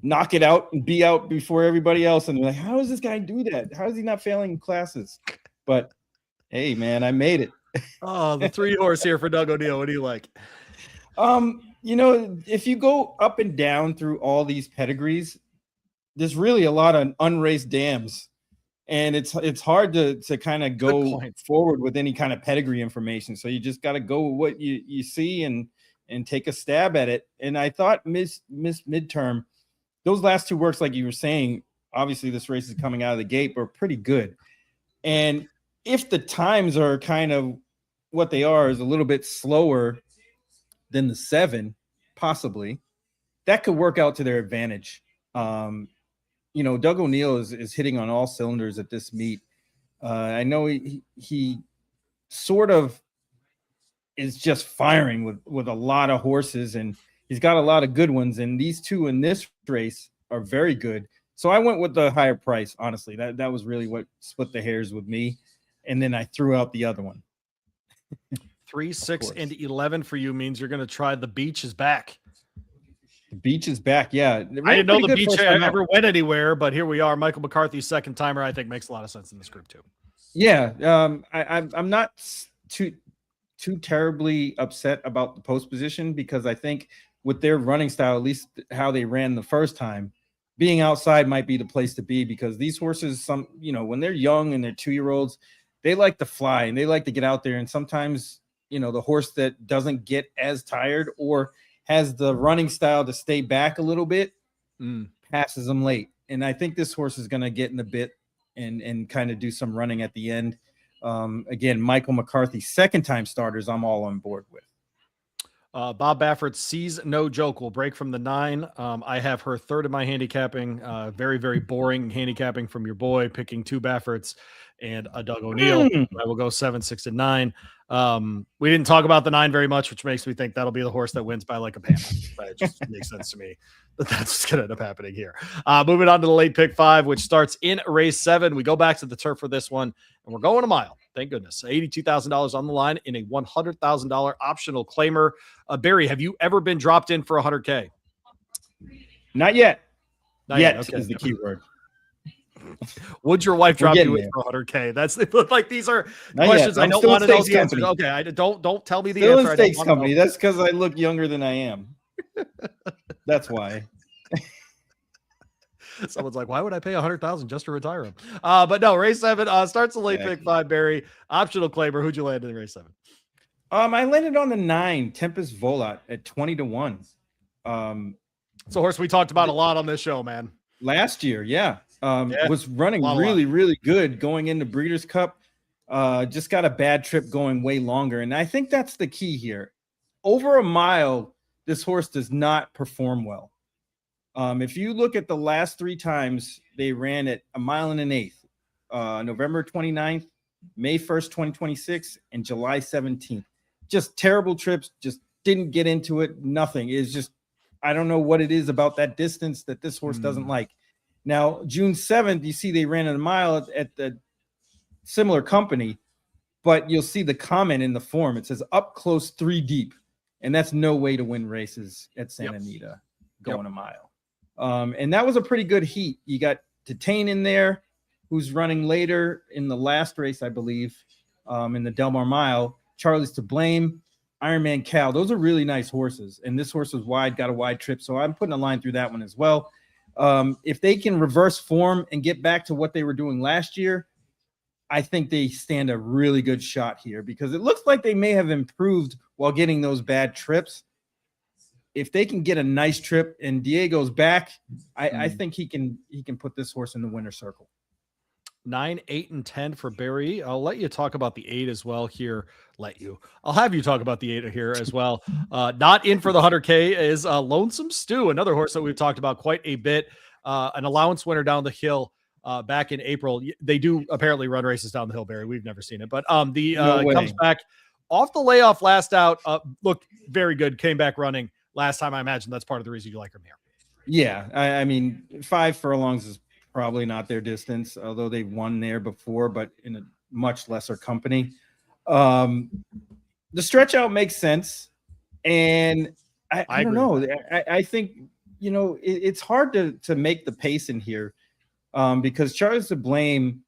knock it out and be out before everybody else. And they're like, how does this guy do that? How is he not failing classes? But hey, man, I made it. Oh, the 3 horse here for Doug O'Neill. What do you like? If you go up and down through all these pedigrees, there's really a lot of unraced dams. And it's hard to kind of go forward with any kind of pedigree information. So you just got to go with what you see and take a stab at it. And I thought Miss Midterm, those last 2 works, like you were saying, obviously this race is coming out of the gate, but pretty good. And if the times are kind of what they are, is a little bit slower than the 7, possibly, that could work out to their advantage. Doug O'Neill is hitting on all cylinders at this meet. I know he sort of is just firing with a lot of horses, and he's got a lot of good ones. And these 2 in this race are very good. So I went with the higher price. Honestly, that was really what split the hairs with me. And then I threw out the other one. 3, 6, and 11 for you means you're going to try The Beach is back. The Beach is back. Yeah. I didn't know The Beach ever went anywhere, but here we are. Michael McCarthy, second timer, I think makes a lot of sense in this group too. Yeah. I'm not too terribly upset about the post position, because I think with their running style, at least how they ran the first time, being outside might be the place to be, because these horses, when they're young and they're 2-year-olds, they like to fly and they like to get out there. And sometimes, the horse that doesn't get as tired or has the running style to stay back a little bit passes them late. And I think this horse is going to get in the bit and kind of do some running at the end. Again, Michael McCarthy, second-time starters, I'm all on board with. Bob Baffert sees no joke. Will break from the 9. I have her third in my handicapping. Very, very boring handicapping from your boy, picking 2 Bafferts and a Doug O'Neill. I will go 7, 6, and 9. We didn't talk about the 9 very much, which makes me think that'll be the horse that wins by like a panel. It just makes sense to me that that's what's going to end up happening here. Moving on to the late pick 5, which starts in race 7. We go back to the turf for this one, and we're going a mile. Thank goodness. $82,000 on the line in a $100,000 optional claimer. Barry, have you ever been dropped in for 100K? Not yet. Not yet okay. is the key word. Would your wife drop you in there. for 100K? That's like these are Not questions yet. I I'm don't still want to in know stakes the answer. company. Okay, don't tell me the Still answer. in stakes company. That's because I look younger than I am. That's why. Someone's like, why would I pay 100,000 just to retire him? But no, race 7 starts the late pick 5. Barry, optional claimer. Who'd you land in race 7? I landed on the 9, Tempest Volat at 20-1. It's a horse we talked about a lot on this show, man. Last year, was running A really, really good going into Breeders' Cup. Just got a bad trip going way longer. And I think that's the key here. Over a mile, this horse does not perform well. If you look at the last 3 times they ran at a mile and an eighth, November 29th, May 1st, 2026, and July 17th. Just terrible trips, just didn't get into it. Nothing. It's just, I don't know what it is about that distance that this horse doesn't like. Now, June 7th, you see they ran a mile at the similar company, but you'll see the comment in the form. It says up close 3 deep, and that's no way to win races at Santa Anita going a mile. And that was a pretty good heat. You got Detain in there, who's running later in the last race, I believe, in the Del Mar Mile. Charlie's to Blame, Ironman Cal. Those are really nice horses. And this horse was wide, got a wide trip. So I'm putting a line through that one as well. If they can reverse form and get back to what they were doing last year, I think they stand a really good shot here because it looks like they may have improved while getting those bad trips. If they can get a nice trip and Diego's back, I think he can put this horse in the winner's circle. 9, 8, and 10 for Barry. I'll let you talk about the 8 as well here. I'll have you talk about the 8 here as well. Not in for the 100K is Lonesome Stew, another horse that we've talked about quite a bit. An allowance winner down the hill back in April. They do apparently run races down the hill, Barry. We've never seen it, but comes back off the layoff last out. Looked very good. Came back running last time. I imagine that's part of the reason you like him here. Yeah, I mean, 5 furlongs is probably not their distance, although they've won there before, but in a much lesser company. The stretch out makes sense. And I don't know. I think, it's hard to make the pace in here because Charlie's to Blame,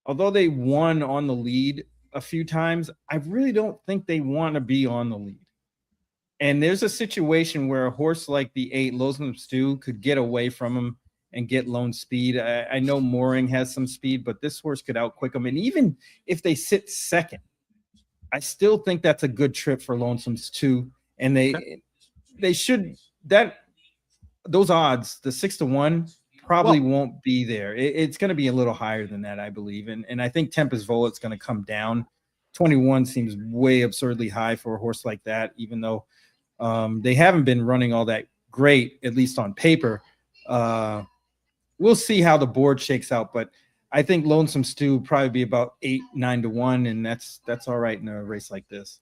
although they won on the lead a few times, I really don't think they want to be on the lead. And there's a situation where a horse like the 8, Lonesome Stew, could get away from him and get lone speed. I know Mooring has some speed, but this horse could outquick him. And even if they sit second, I still think that's a good trip for Lonesome Stew. And they should, those odds, the 6-1 probably won't be there. It's going to be a little higher than that, I believe. And I think Tempest Volat's going to come down. 21 seems way absurdly high for a horse like that, even though they haven't been running all that great, at least on paper. We'll see how the board shakes out, but I think Lonesome Stew will probably be about 8, 9-1, and that's all right in a race like this.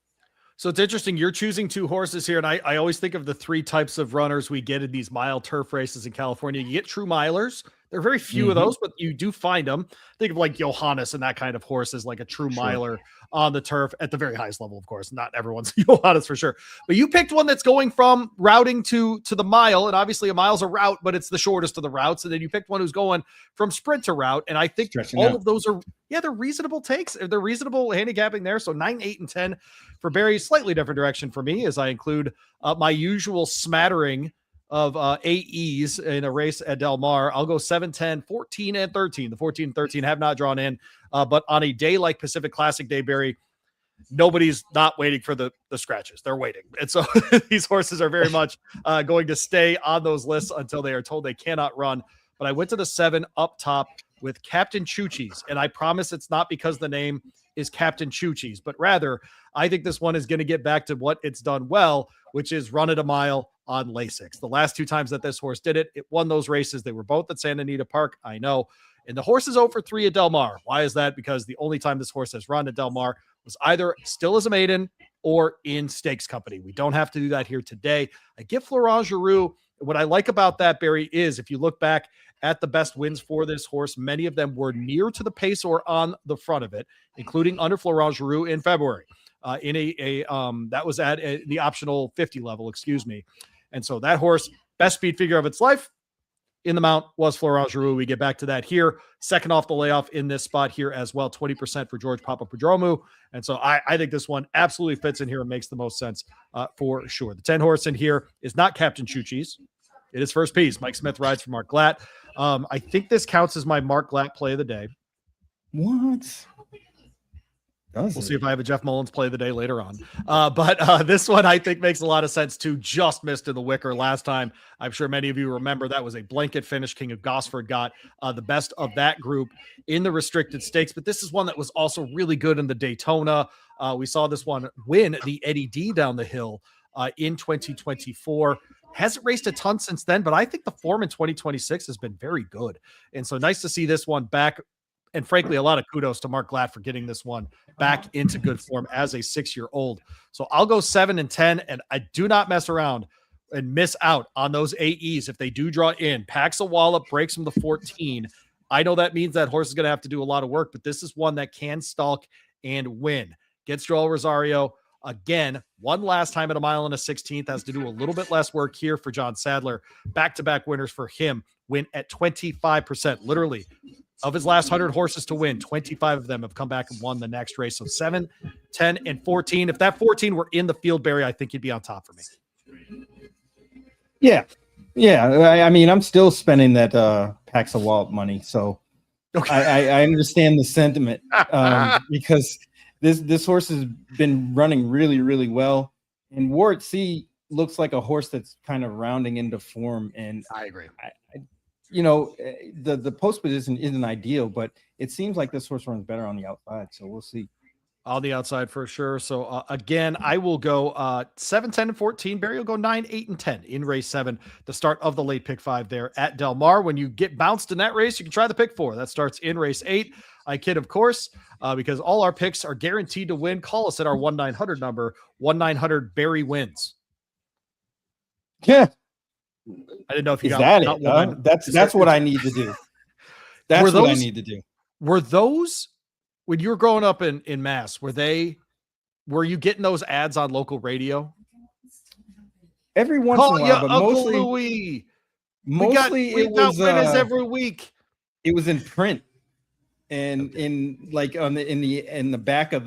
So it's interesting. You're choosing 2 horses here, and I always think of the 3 types of runners we get in these mile turf races in California. You get true milers. There are very few of those, but you do find them. Think of like Johannes and that kind of horse as like a true miler on the turf at the very highest level, of course. Not everyone's Johannes for sure. But you picked one that's going from routing to the mile, and obviously a mile's a route, but it's the shortest of the routes. And then you picked one who's going from sprint to route. And I think all of those are, they're reasonable takes. They're reasonable handicapping there. So 9, 8, and 10 for Barry. Slightly different direction for me as I include my usual smattering of AEs in a race at Del Mar. I'll go 7, 10, 14, and 13. The 14 and 13 have not drawn in, but on a day like Pacific Classic Day, Barry, nobody's not waiting for the scratches. They're waiting. And so these horses are very much going to stay on those lists until they are told they cannot run. But I went to the 7 up top with Captain Choo-Chees, and I promise it's not because the name is Captain Choo Cheese, but rather I think this one is going to get back to what it's done well, which is run it a mile on Lasix. The last 2 times that this horse did it, it won those races. They were both at Santa Anita Park, I know. And the horse is 0-3 at Del Mar. Why is that? Because the only time this horse has run at Del Mar was either still as a maiden or in stakes company. We don't have to do that here today. I give Florent Giroux. What I like about that, Barry, is if you look back at the best wins for this horse, many of them were near to the pace or on the front of it, including under Florent Giroux in February. That was at the optional 50 level, excuse me. And so that horse, best speed figure of its life in the mount was Florent Giroux. We get back to that here. Second off the layoff in this spot here as well, 20% for George Papapadromu. And so I think this one absolutely fits in here and makes the most sense for sure. The 10 horse in here is not Captain Choo Cheese. It is First Piece. Mike Smith rides for Mark Glatt. I think this counts as my Mark Glatt play of the day. What? We'll see if I have a Jeff Mullins play of the day later on. But this one I think makes a lot of sense too. Just missed in the wicker last time. I'm sure many of you remember that was a blanket finish. King of Gosford got the best of that group in the restricted stakes. But this is one that was also really good in the Daytona. We saw this one win the Eddie D down the hill in 2024. Hasn't raced a ton since then, but I think the form in 2026 has been very good. And so nice to see this one back. And frankly, a lot of kudos to Mark Glatt for getting this one back into good form as a 6-year-old. So I'll go 7 and 10, and I do not mess around and miss out on those AEs if they do draw in. Packs a wallop, breaks from the 14. I know that means that horse is going to have to do a lot of work, but this is one that can stalk and win. Gets Joel Rosario. Again, one last time at a mile and a 16th, has to do a little bit less work here for John Sadler. Back-to-back winners for him win at 25%. Literally, of his last 100 horses to win, 25 of them have come back and won the next race. So 7, 10, and 14. If that 14 were in the field, Barry, I think he'd be on top for me. Yeah. I mean, I'm still spending that Paxa Wallop money. So okay. I understand the sentiment because this horse has been running really, really well. And Ward C looks like a horse that's kind of rounding into form. And I agree. The post position isn't ideal, but it seems like this horse runs better on the outside. So we'll see. On the outside for sure. So again, I will go 7, 10, and 14. Barry will go 9, 8, and 10 in race 7, the start of the late pick 5 there at Del Mar. When you get bounced in that race, you can try the pick 4. That starts in race 8. I kid, of course, because all our picks are guaranteed to win. Call us at our 1-900 number, 1-900 Barry wins. Yeah. I didn't know if you got that. That's what I need to do. That's what I need to do. Were those, when you were growing up in Mass, were you getting those ads on local radio? Every once in a while, but Uncle Louie. Mostly we got winners every week. It was in print. And in like in the back of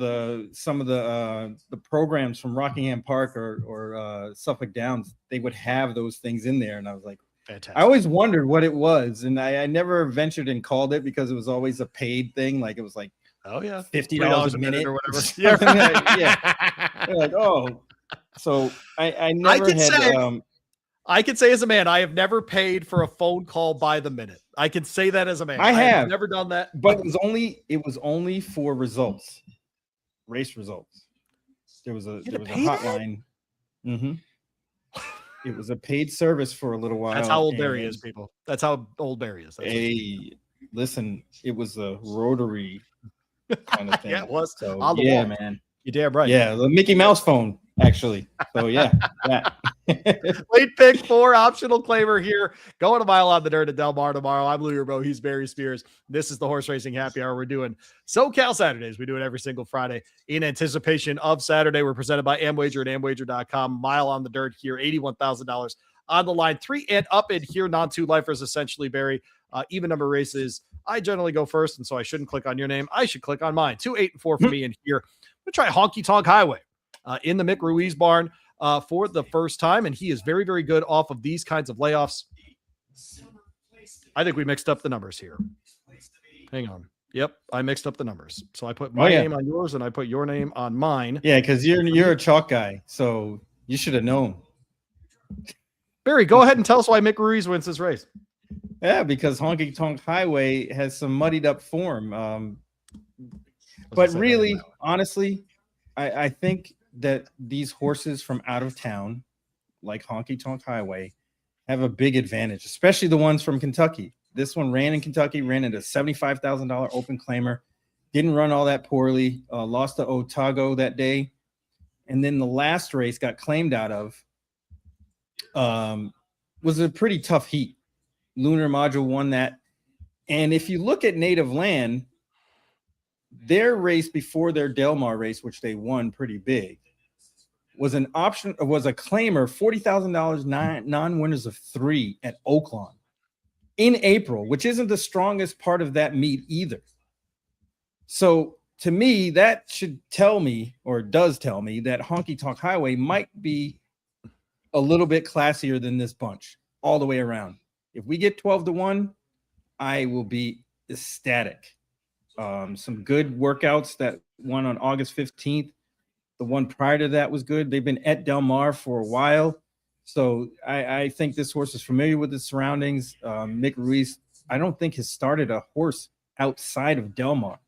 some of the programs from Rockingham Park or Suffolk Downs, they would have those things in there, and I was like, fantastic. I always wondered what it was, and I never ventured and called it because it was always a paid thing. Like it was like, oh yeah, $50 a minute or whatever. Yeah, like oh, so I never had. I can say as a man, I have never paid for a phone call by the minute. I can say that as a man. I have never done that, but it was only for results, race results. There was a hotline. Mm-hmm. It was a paid service for a little while. That's how old Barry is, people. That's how old Barry is. Listen, it was a rotary kind of thing. Yeah, it was. So, man. You're damn right. Yeah, the Mickey Mouse phone, actually. So yeah. Late pick 4, optional claimer here. Going a mile on the dirt at Del Mar tomorrow. I'm Louis Robo. He's Barry Spears. This is the Horse Racing Happy Hour. We're doing SoCal Saturdays. We do it every single Friday in anticipation of Saturday. We're presented by Amwager at amwager.com. Mile on the dirt here, $81,000 on the line. 3 and up in here, non-2 lifers essentially, Barry. Even number races, I generally go first, and so I shouldn't click on your name. I should click on mine. 2, 8, and 4 for me in here. I'm going to try Honky Tonk Highway in the Mick Ruiz barn for the first time, and he is very, very good off of these kinds of layoffs. I think we mixed up the numbers here. Hang on. Yep, I mixed up the numbers. So I put my name on yours, and I put your name on mine. Yeah, because you're a chalk guy, so you should have known. Barry, go ahead and tell us why Mick Ruiz wins this race. Yeah, because Honky Tonk Highway has some muddied up form. But really, honestly, I think that these horses from out of town, like Honky Tonk Highway, have a big advantage, especially the ones from Kentucky. This one ran in Kentucky, ran into $75,000 open claimer, didn't run all that poorly, lost to Otago that day. And then the last race got claimed out of was a pretty tough heat. Lunar Module won that. And if you look at Native Land, their race before their Del Mar race, which they won pretty big, was a claimer, $40,000 non-winners of 3 at Oaklawn in April, which isn't the strongest part of that meet either. So to me, that should tell me, or does tell me, that Honky Tonk Highway might be a little bit classier than this bunch all the way around. If we get 12-1, I will be ecstatic. Some good workouts. That one on August 15th. The one prior to that was good. They've been at Del Mar for a while. So I think this horse is familiar with the surroundings. Mick Ruiz, I don't think has started a horse outside of Del Mar.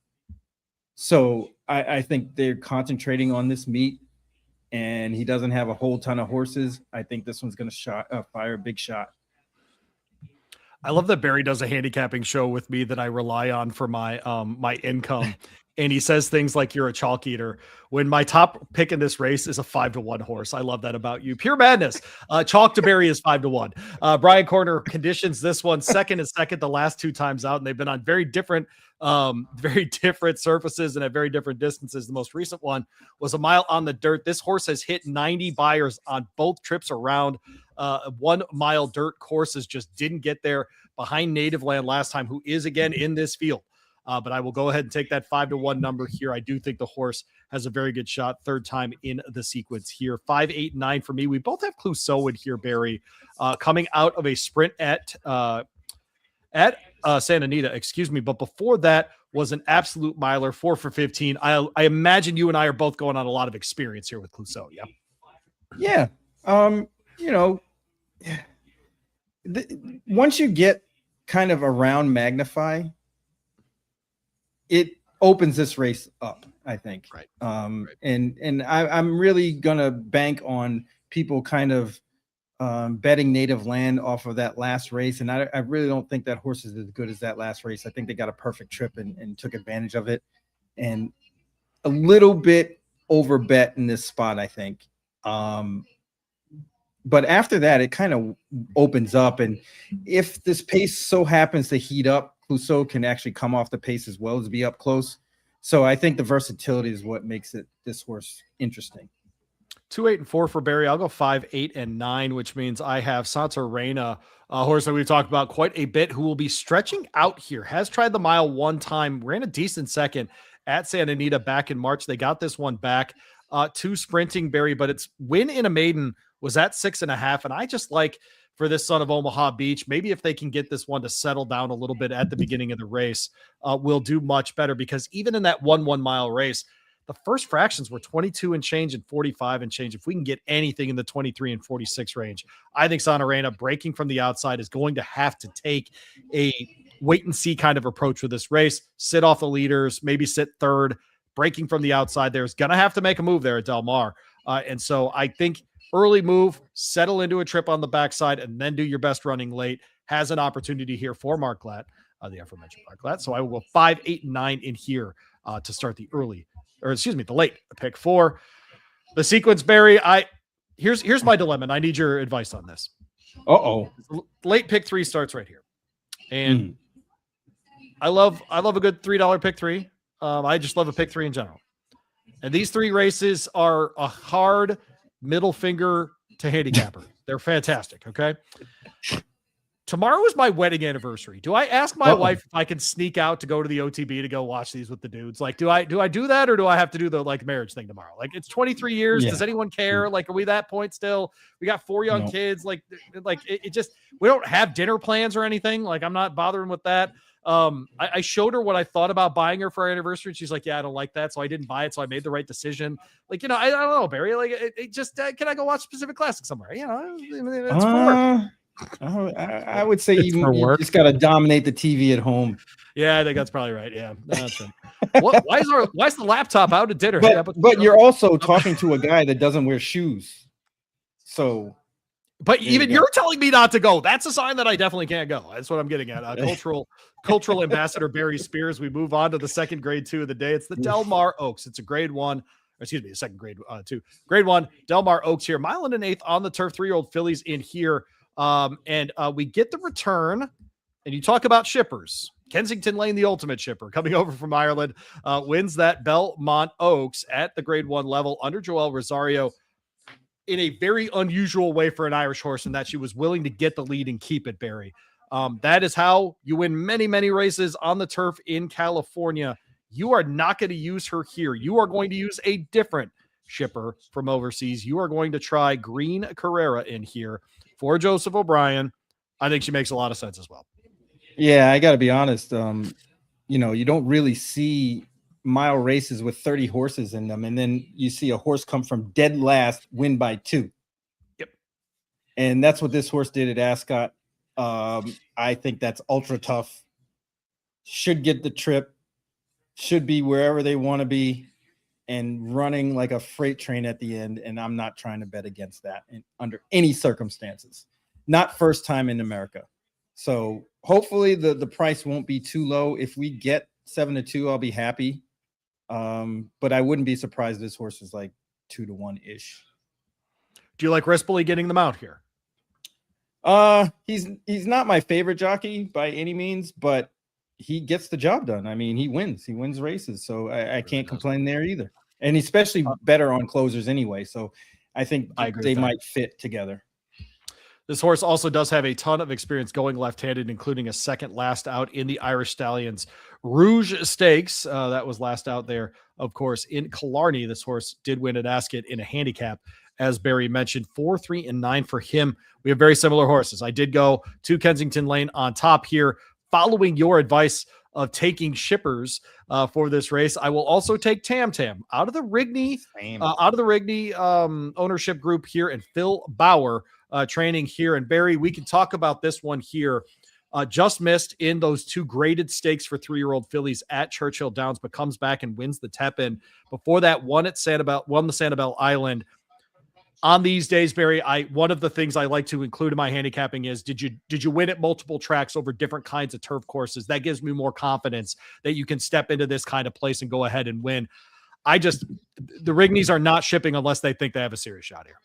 So I think they're concentrating on this meet, and he doesn't have a whole ton of horses. I think this one's going to fire a big shot. I love that Barry does a handicapping show with me that I rely on for my my income. And he says things like you're a chalk eater when my top pick in this race is a 5-1 horse. I love that about you. Pure madness. Chalk to Barry is 5-1. Brian Corner conditions this one second the last 2 times out, and they've been on very different surfaces and at very different distances. The most recent one was a mile on the dirt. This horse has hit 90 buyers on both trips around. 1 mile dirt courses just didn't get there behind Native Land last time, who is again in this field. But I will go ahead and take that 5-1 number here. I do think the horse has a very good shot. 3rd time in the sequence here. 5, 8, 9 for me. We both have Clouseau in here, Barry, coming out of a sprint at Santa Anita, excuse me. But before that was an absolute miler, 4 for 15. I imagine you and I are both going on a lot of experience here with Clouseau. Yeah. Yeah. You know, once you get kind of around Magnify, it opens this race up, I think. Right. Right. And I'm really gonna bank on people kind of betting Native Land off of that last race. And I really don't think that horse is as good as that last race. I think they got a perfect trip and took advantage of it. And a little bit over bet in this spot, I think. But after that, it kind of opens up. And if this pace so happens to heat up, Clouseau can actually come off the pace as well as be up close. So I think the versatility is what makes this horse interesting. 2, 8, and 4 for Barry. I'll go 5, 8, and 9, which means I have Santa Reina, a horse that we've talked about quite a bit, who will be stretching out here. Has tried the mile 1 time, ran a decent second at Santa Anita back in March. They got this one back to sprinting, Barry, but its win in a maiden was at 6.5. And I just like, for this son of Omaha Beach, maybe if they can get this one to settle down a little bit at the beginning of the race, will do much better, because even in that 1 mile race, the first fractions were 22 and change and 45 and change. If we can get anything in the 23 and 46 range, I think Santa Reina breaking from the outside is going to have to take a wait and see kind of approach with this race, sit off the leaders, maybe sit 3rd, breaking from the outside. There's going to have to make a move there at Del Mar. And so I think early move, settle into a trip on the backside, and then do your best running late. Has an opportunity here for Mark Glatt, the aforementioned Mark Glatt. So I will go 5, 8, and 9 in here to start the late pick 4. The sequence, Barry. Here's my dilemma, and I need your advice on this. Late pick 3 starts right here, and I love a good $3 pick 3. I just love a pick 3 in general, and these 3 races are a hard middle finger to handicapper. They're fantastic. Okay. Tomorrow is my wedding anniversary. Do I ask my wife if I can sneak out to go to the OTB to go watch these with the dudes? Like, do I do that, or do I have to do the marriage thing tomorrow? Like, it's 23 years. Yeah. Does anyone care? Like, are we that point still? We got 4 young kids. Like it just, we don't have dinner plans or anything. Like, I'm not bothering with that. I showed her what I thought about buying her for our anniversary, and she's like, yeah, I don't like that. So I didn't buy it. So I made the right decision. Like, I don't know, Barry, like it just, can I go watch Pacific Classic somewhere? It's for work. I would say you just got to dominate the TV at home. Yeah, I think that's probably right. Yeah, that's right. What? Why is the laptop out at dinner? But you're also talking to a guy that doesn't wear shoes. So, but even you're telling me not to go. That's a sign that I definitely can't go. That's what I'm getting at. Cultural ambassador Barry Spears. We move on to the second grade 2 of the day. It's the Del Mar Oaks. It's a grade 1. Excuse me, the second grade 2. Grade 1, Del Mar Oaks here. Mile and an eighth on the turf. 3-year-old fillies in here. And we get the return. And you talk about shippers. Kensington Lane, the ultimate shipper, coming over from Ireland, wins that Belmont Oaks at the grade 1 level under Joelle Rosario in a very unusual way for an Irish horse, in that she was willing to get the lead and keep it, Barry. That is how you win many, many races on the turf in California. You are not going to use her here. You are going to use a different shipper from overseas. You are going to try Green Carrera in here for Joseph O'Brien. I think she makes a lot of sense as well. Yeah, I got to be honest. You don't really see mile races with 30 horses in them, and then you see a horse come from dead last, win by 2. Yep. And that's what this horse did at Ascot. I think that's ultra tough. Should get the trip, should be wherever they want to be, and running like a freight train at the end. And I'm not trying to bet against that under any circumstances. Not first time in America. So hopefully the price won't be too low. If we get 7-2, I'll be happy. But I wouldn't be surprised this horse is like 2-1 ish. Do you like Rispoli getting them out here? He's not my favorite jockey by any means, but he gets the job done. I mean, he wins races. So I can't complain there either. And especially better on closers anyway. So I think they might fit together. This horse also does have a ton of experience going left-handed, including a second last out in the Irish Stallions Rouge Stakes. That was last out there, of course, in Killarney. This horse did win at Ascot in a handicap, as Barry mentioned. 4, 3, and 9 for him. We have very similar horses. I did go to Kensington Lane on top here, following your advice of taking shippers for this race. I will also take Tam Tam out of the Rigney, ownership group here, and Phil Bauer training here. And Barry, we can talk about this one here. Just missed in those 2 graded stakes for 3-year-old fillies at Churchill Downs, but comes back and wins the Tepin. Before that, won the Sanibel Island. On these days, Barry, one of the things I like to include in my handicapping is, did you win at multiple tracks over different kinds of turf courses? That gives me more confidence that you can step into this kind of place and go ahead and win. The Rigneys are not shipping unless they think they have a serious shot here.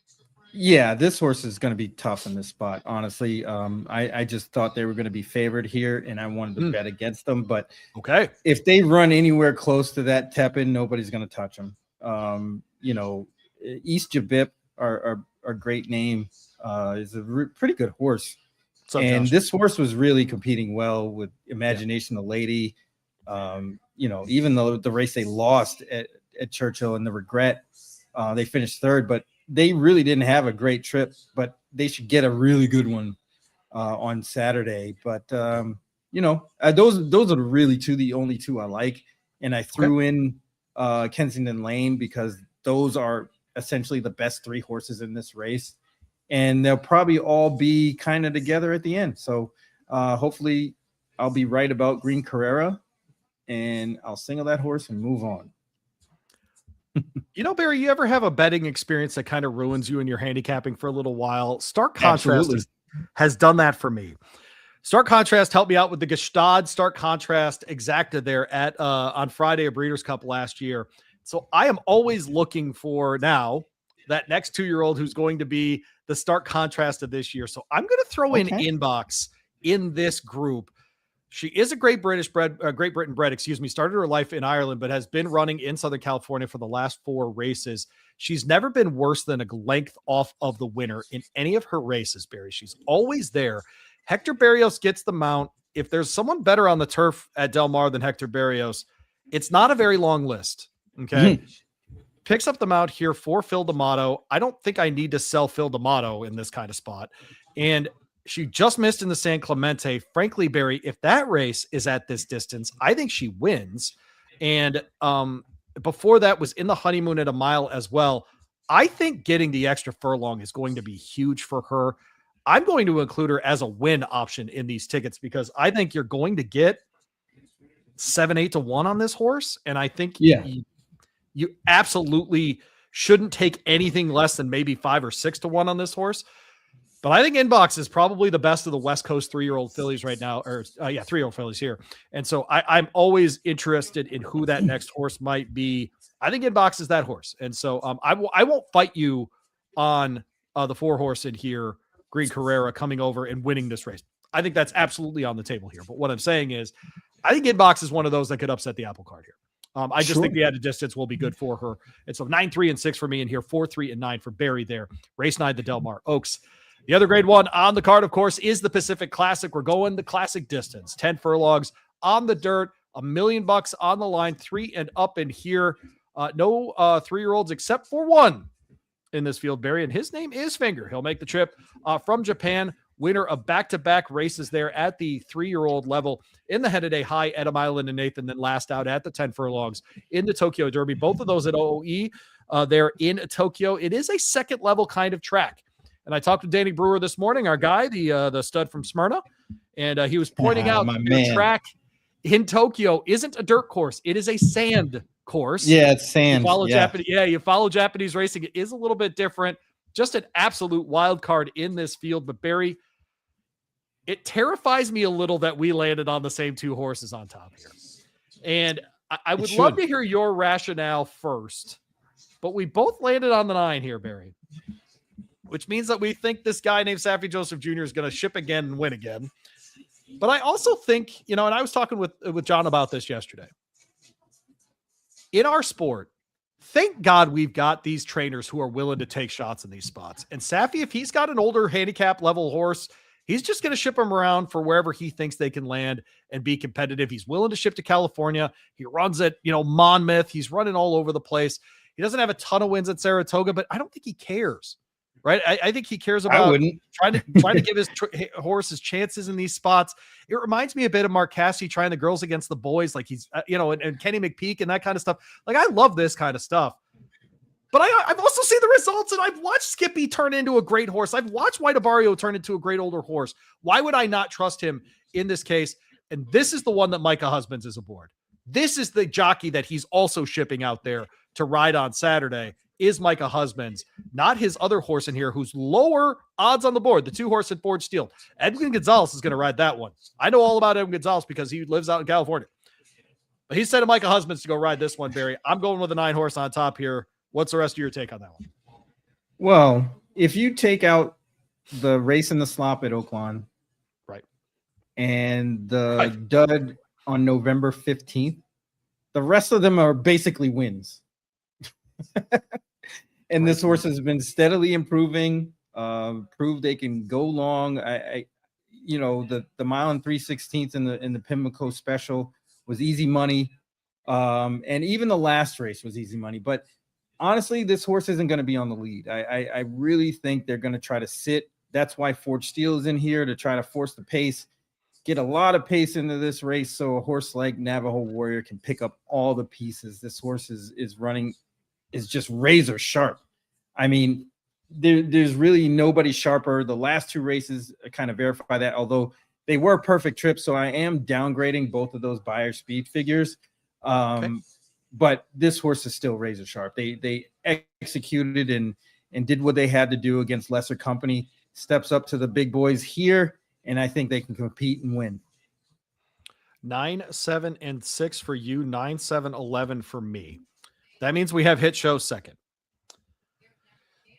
Yeah, this horse is going to be tough in this spot. Honestly, I just thought they were going to be favored here, and I wanted to bet against them. But okay, if they run anywhere close to that Tepin, nobody's going to touch them. East Jabip, our great name, is a pretty good horse. And this horse was really competing well with Imagination the Lady. Even though the race they lost at Churchill and the regret, they finished 3rd, but they really didn't have a great trip, but they should get a really good one on Saturday. But those are really the only 2 I like. And I threw in Kensington Lane because those are essentially the best 3 horses in this race, and they'll probably all be kind of together at the end. So hopefully I'll be right about Green Carrera, and I'll single that horse and move on. Barry, you ever have a betting experience that kind of ruins you in your handicapping for a little while? Stark Contrast has done that for me. Stark Contrast helped me out with the Gestad Stark Contrast Exacta there at on Friday, a Breeders' Cup last year. So I am always looking for now that next 2-year-old who's going to be the Stark Contrast of this year. So I'm going to throw in Inbox in this group. She is a Great Britain bred, started her life in Ireland, but has been running in Southern California for the last 4 races. She's never been worse than a length off of the winner in any of her races, Barry. She's always there. Hector Berrios gets the mount. If there's someone better on the turf at Del Mar than Hector Berrios, it's not a very long list. Okay. Picks up the mount here for Phil D'Amato. I don't think I need to sell Phil D'Amato in this kind of spot. And she just missed in the San Clemente. Frankly, Barry, if that race is at this distance, I think she wins. And before that was in the Honeymoon at a mile as well. I think getting the extra furlong is going to be huge for her. I'm going to include her as a win option in these tickets because I think you're going to get 7-8 to 1 on this horse. And I think Yeah. you absolutely shouldn't take anything less than maybe 5 or 6 to 1 on this horse. But I think Inbox is probably the best of the West Coast 3-year-old fillies right now, or 3-year-old fillies here. And so I'm always interested in who that next horse might be. I think Inbox is that horse. And so I won't fight you on the 4 horse in here, Green Carrera, coming over and winning this race. I think that's absolutely on the table here. But what I'm saying is, I think Inbox is one of those that could upset the apple cart here. I just think the added distance will be good for her. And so 9, 3, and 6 for me in here, 4, 3, and 9 for Barry there. Race 9, the Del Mar Oaks. The other grade 1 on the card, of course, is the Pacific Classic. We're going the classic distance, 10 furlongs on the dirt, $1 million on the line, 3 and up in here. No 3-year-olds except for one in this field, Barry, and his name is Finger. He'll make the trip from Japan, winner of back-to-back races there at the 3-year-old level in the Head of Day High, Adam Island and Nathan, then last out at the 10 furlongs in the Tokyo Derby. Both of those at OOE there in Tokyo. It is a second-level kind of track. And I talked to Danny Brewer this morning, our guy, the stud from Smyrna, and he was pointing out the track in Tokyo isn't a dirt course. It is a sand course. Yeah, it's sand. You follow Japanese racing. It is a little bit different. Just an absolute wild card in this field. But Barry, it terrifies me a little that we landed on the same 2 horses on top here. And I would love to hear your rationale first. But we both landed on the 9 here, Barry, which means that we think this guy named Saffie Joseph Jr. is going to ship again and win again. But I also think, and I was talking with John about this yesterday. In our sport, thank God we've got these trainers who are willing to take shots in these spots. And Saffie, if he's got an older handicap level horse, he's just going to ship them around for wherever he thinks they can land and be competitive. He's willing to ship to California. He runs at, Monmouth. He's running all over the place. He doesn't have a ton of wins at Saratoga, but I don't think he cares. Right. I think he cares about trying to give his horse his chances in these spots. It reminds me a bit of Mark Cassidy trying the girls against the boys, like he's, and Kenny McPeak and that kind of stuff. Like, I love this kind of stuff. But I've also seen the results, and I've watched Skippy turn into a great horse. I've watched White Abario turn into a great older horse. Why would I not trust him in this case? And this is the one that Micah Husbands is aboard. This is the jockey that he's also shipping out there to ride on Saturday. Is Micah Husbands, not his other horse in here who's lower odds on the board, the 2 horse at Ford Steel. Edwin Gonzalez is going to ride that one. I know all about Edwin Gonzalez because he lives out in California. But he said to Micah Husbands to go ride this one, Barry. I'm going with the 9 horse on top here. What's the rest of your take on that one? Well, if you take out the race in the slop at Oaklawn, right, and the dud on November 15th, the rest of them are basically wins. And this horse has been steadily improving, proved they can go long. The mile and 3/16 in the Pimlico Special was easy money. And even the last race was easy money. But honestly, this horse isn't going to be on the lead. I really think they're going to try to sit. That's why Ford Steel is in here, to try to force the pace, get a lot of pace into this race so a horse like Navajo Warrior can pick up all the pieces. This horse is running, is just razor sharp. I mean, there's really nobody sharper. The last 2 races kind of verify that, although they were perfect trips. So I am downgrading both of those buyer speed figures. But this horse is still razor sharp. They executed and did what they had to do against lesser company, steps up to the big boys here, and I think they can compete and win. 9, 7, and 6 for you, 9, 7, 11 for me. That means we have Hit Show second.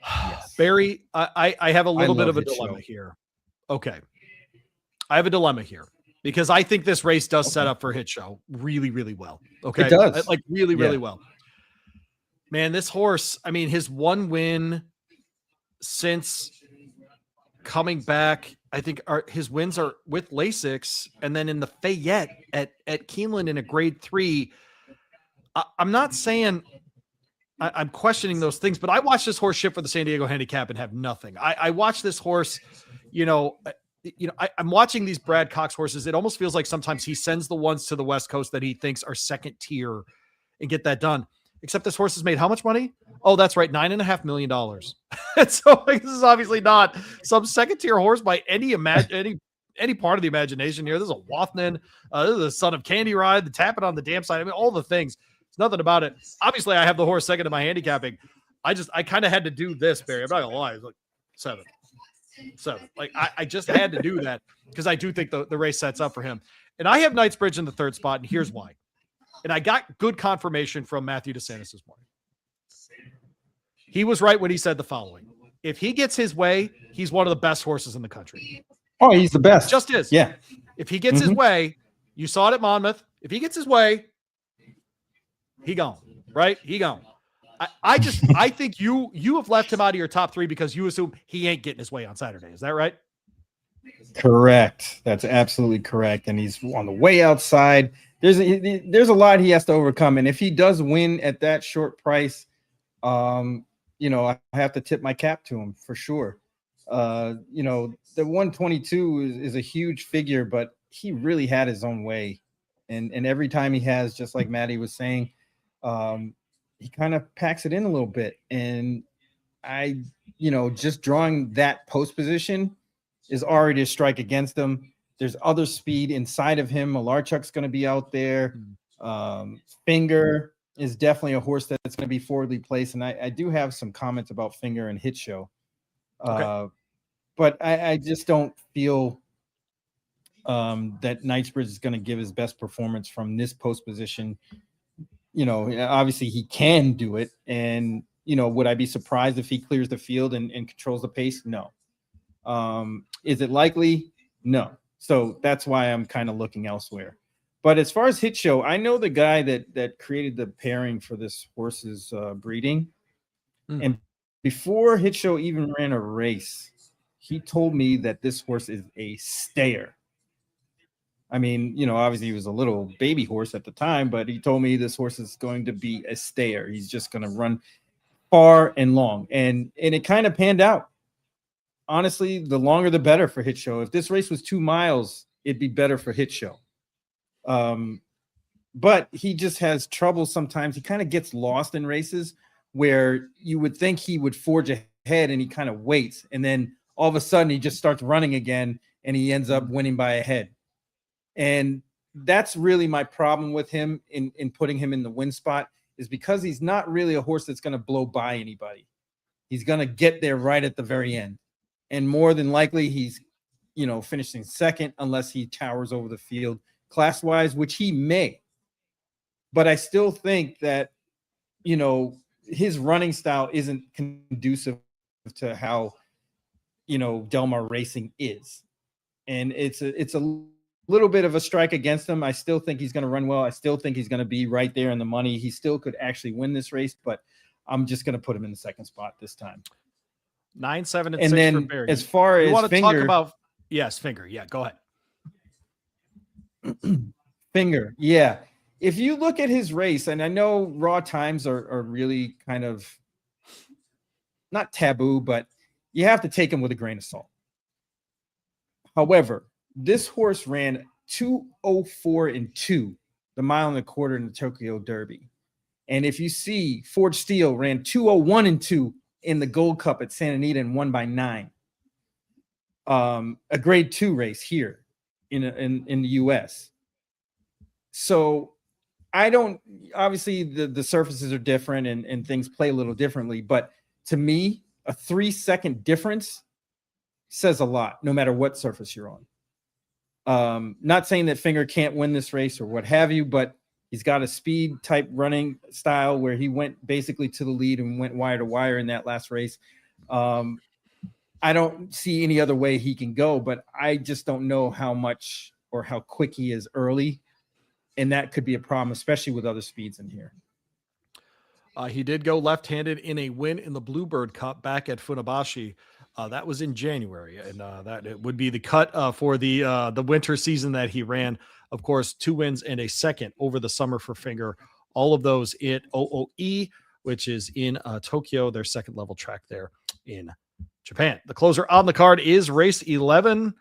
Yes. Barry, I have a little bit of a dilemma here. Okay. I have a dilemma here because I think this race does set up for Hit Show really, really well. Okay. It does. Like really, really well. Man, this horse, I mean, his one win since coming back, I think his wins are with Lasix and then in the Fayette at Keeneland in a grade 3. I'm not saying I'm questioning those things, but I watched this horse ship for the San Diego Handicap and have nothing. I watched this horse, I'm watching these Brad Cox horses. It almost feels like sometimes he sends the ones to the West Coast that he thinks are second tier and get that done. Except this horse has made how much money? Oh, that's right. $9.5 million. And so this is obviously not some second tier horse by any any part of the imagination here. This is a Wathman. This is the son of Candy Ride, the tapping on the damn side. I mean, all the things. It's nothing about it. Obviously, I have the horse second to my handicapping. I kind of had to do this, Barry. I'm not gonna lie. It's like 7. Like I just had to do that because I do think the race sets up for him. And I have Knightsbridge in the 3rd spot, and here's why. And I got good confirmation from Matthew DeSantis this morning. He was right when he said the following. If he gets his way, he's one of the best horses in the country. Oh, he's the best. Just is. Yeah. If he gets his way, you saw it at Monmouth. If he gets his way, he gone. Right? He gone. I think you have left him out of your top 3 because you assume he ain't getting his way on Saturday. Is that right? Correct. That's absolutely correct. And he's on the way outside. There's a lot he has to overcome. And if he does win at that short price, I have to tip my cap to him for sure. The 122 is a huge figure, but he really had his own way. And every time he has, just like Maddie was saying, he kind of packs it in a little bit. And just drawing that post position is already a strike against him. There's other speed inside of him. Malarchuk's going to be out there. Finger is definitely a horse that's going to be forwardly placed. And I do have some comments about Finger and Hit Show. Okay. But I just don't feel that Knightsbridge is going to give his best performance from this post position. Obviously he can do it. And, would I be surprised if he clears the field and controls the pace? No. Is it likely? No. So that's why I'm kind of looking elsewhere. But as far as Hit Show, I know the guy that created the pairing for this horse's breeding. And before Hit Show even ran a race, he told me that this horse is a stayer. I mean, obviously he was a little baby horse at the time, but he told me this horse is going to be a stayer. He's just going to run far and long. And it kind of panned out. Honestly, the longer the better for Hit Show. If this race was 2 miles, it'd be better for Hit Show. But he just has trouble sometimes. He kind of gets lost in races where you would think he would forge ahead and he kind of waits. And then all of a sudden he just starts running again and he ends up winning by a head. And that's really my problem with him in putting him in the win spot, is because he's not really a horse that's going to blow by anybody. He's going to get there right at the very end. And more than likely he's, finishing second unless he towers over the field class-wise, which he may. But I still think that, his running style isn't conducive to how, Del Mar Racing is. And it's a little bit of a strike against him. I still think he's going to run well. I still think he's going to be right there in the money. He still could actually win this race, but I'm just going to put him in the 2nd spot this time. 9, 7, and 6 then for Barry. As far as want to Finger, talk about Finger. Yeah, go ahead. Finger, yeah. If you look at his race, and I know raw times are really kind of not taboo, but you have to take him with a grain of salt. However, this horse ran 2:04.2, the mile and a quarter in the Tokyo Derby. And if you see, Forge Steel ran 2:01.2 in the Gold Cup at Santa Anita and won by 9. A grade 2 race here in the US. So I don't, obviously the surfaces are different and things play a little differently, but to me, a 3-second difference says a lot, no matter what surface you're on. Not saying that Finger can't win this race or what have you, but he's got a speed type running style where he went basically to the lead and went wire to wire in that last race. I don't see any other way he can go, but I just don't know how much or how quick he is early. And that could be a problem, especially with other speeds in here. He did go left-handed in a win in the Bluebird Cup back at Funabashi. That was in January, and that it would be the cut for the winter season that he ran. Of course, 2 wins and a second over the summer for Finger. All of those at OOE, which is in Tokyo, their second level track there in Japan. The closer on the card is race 11.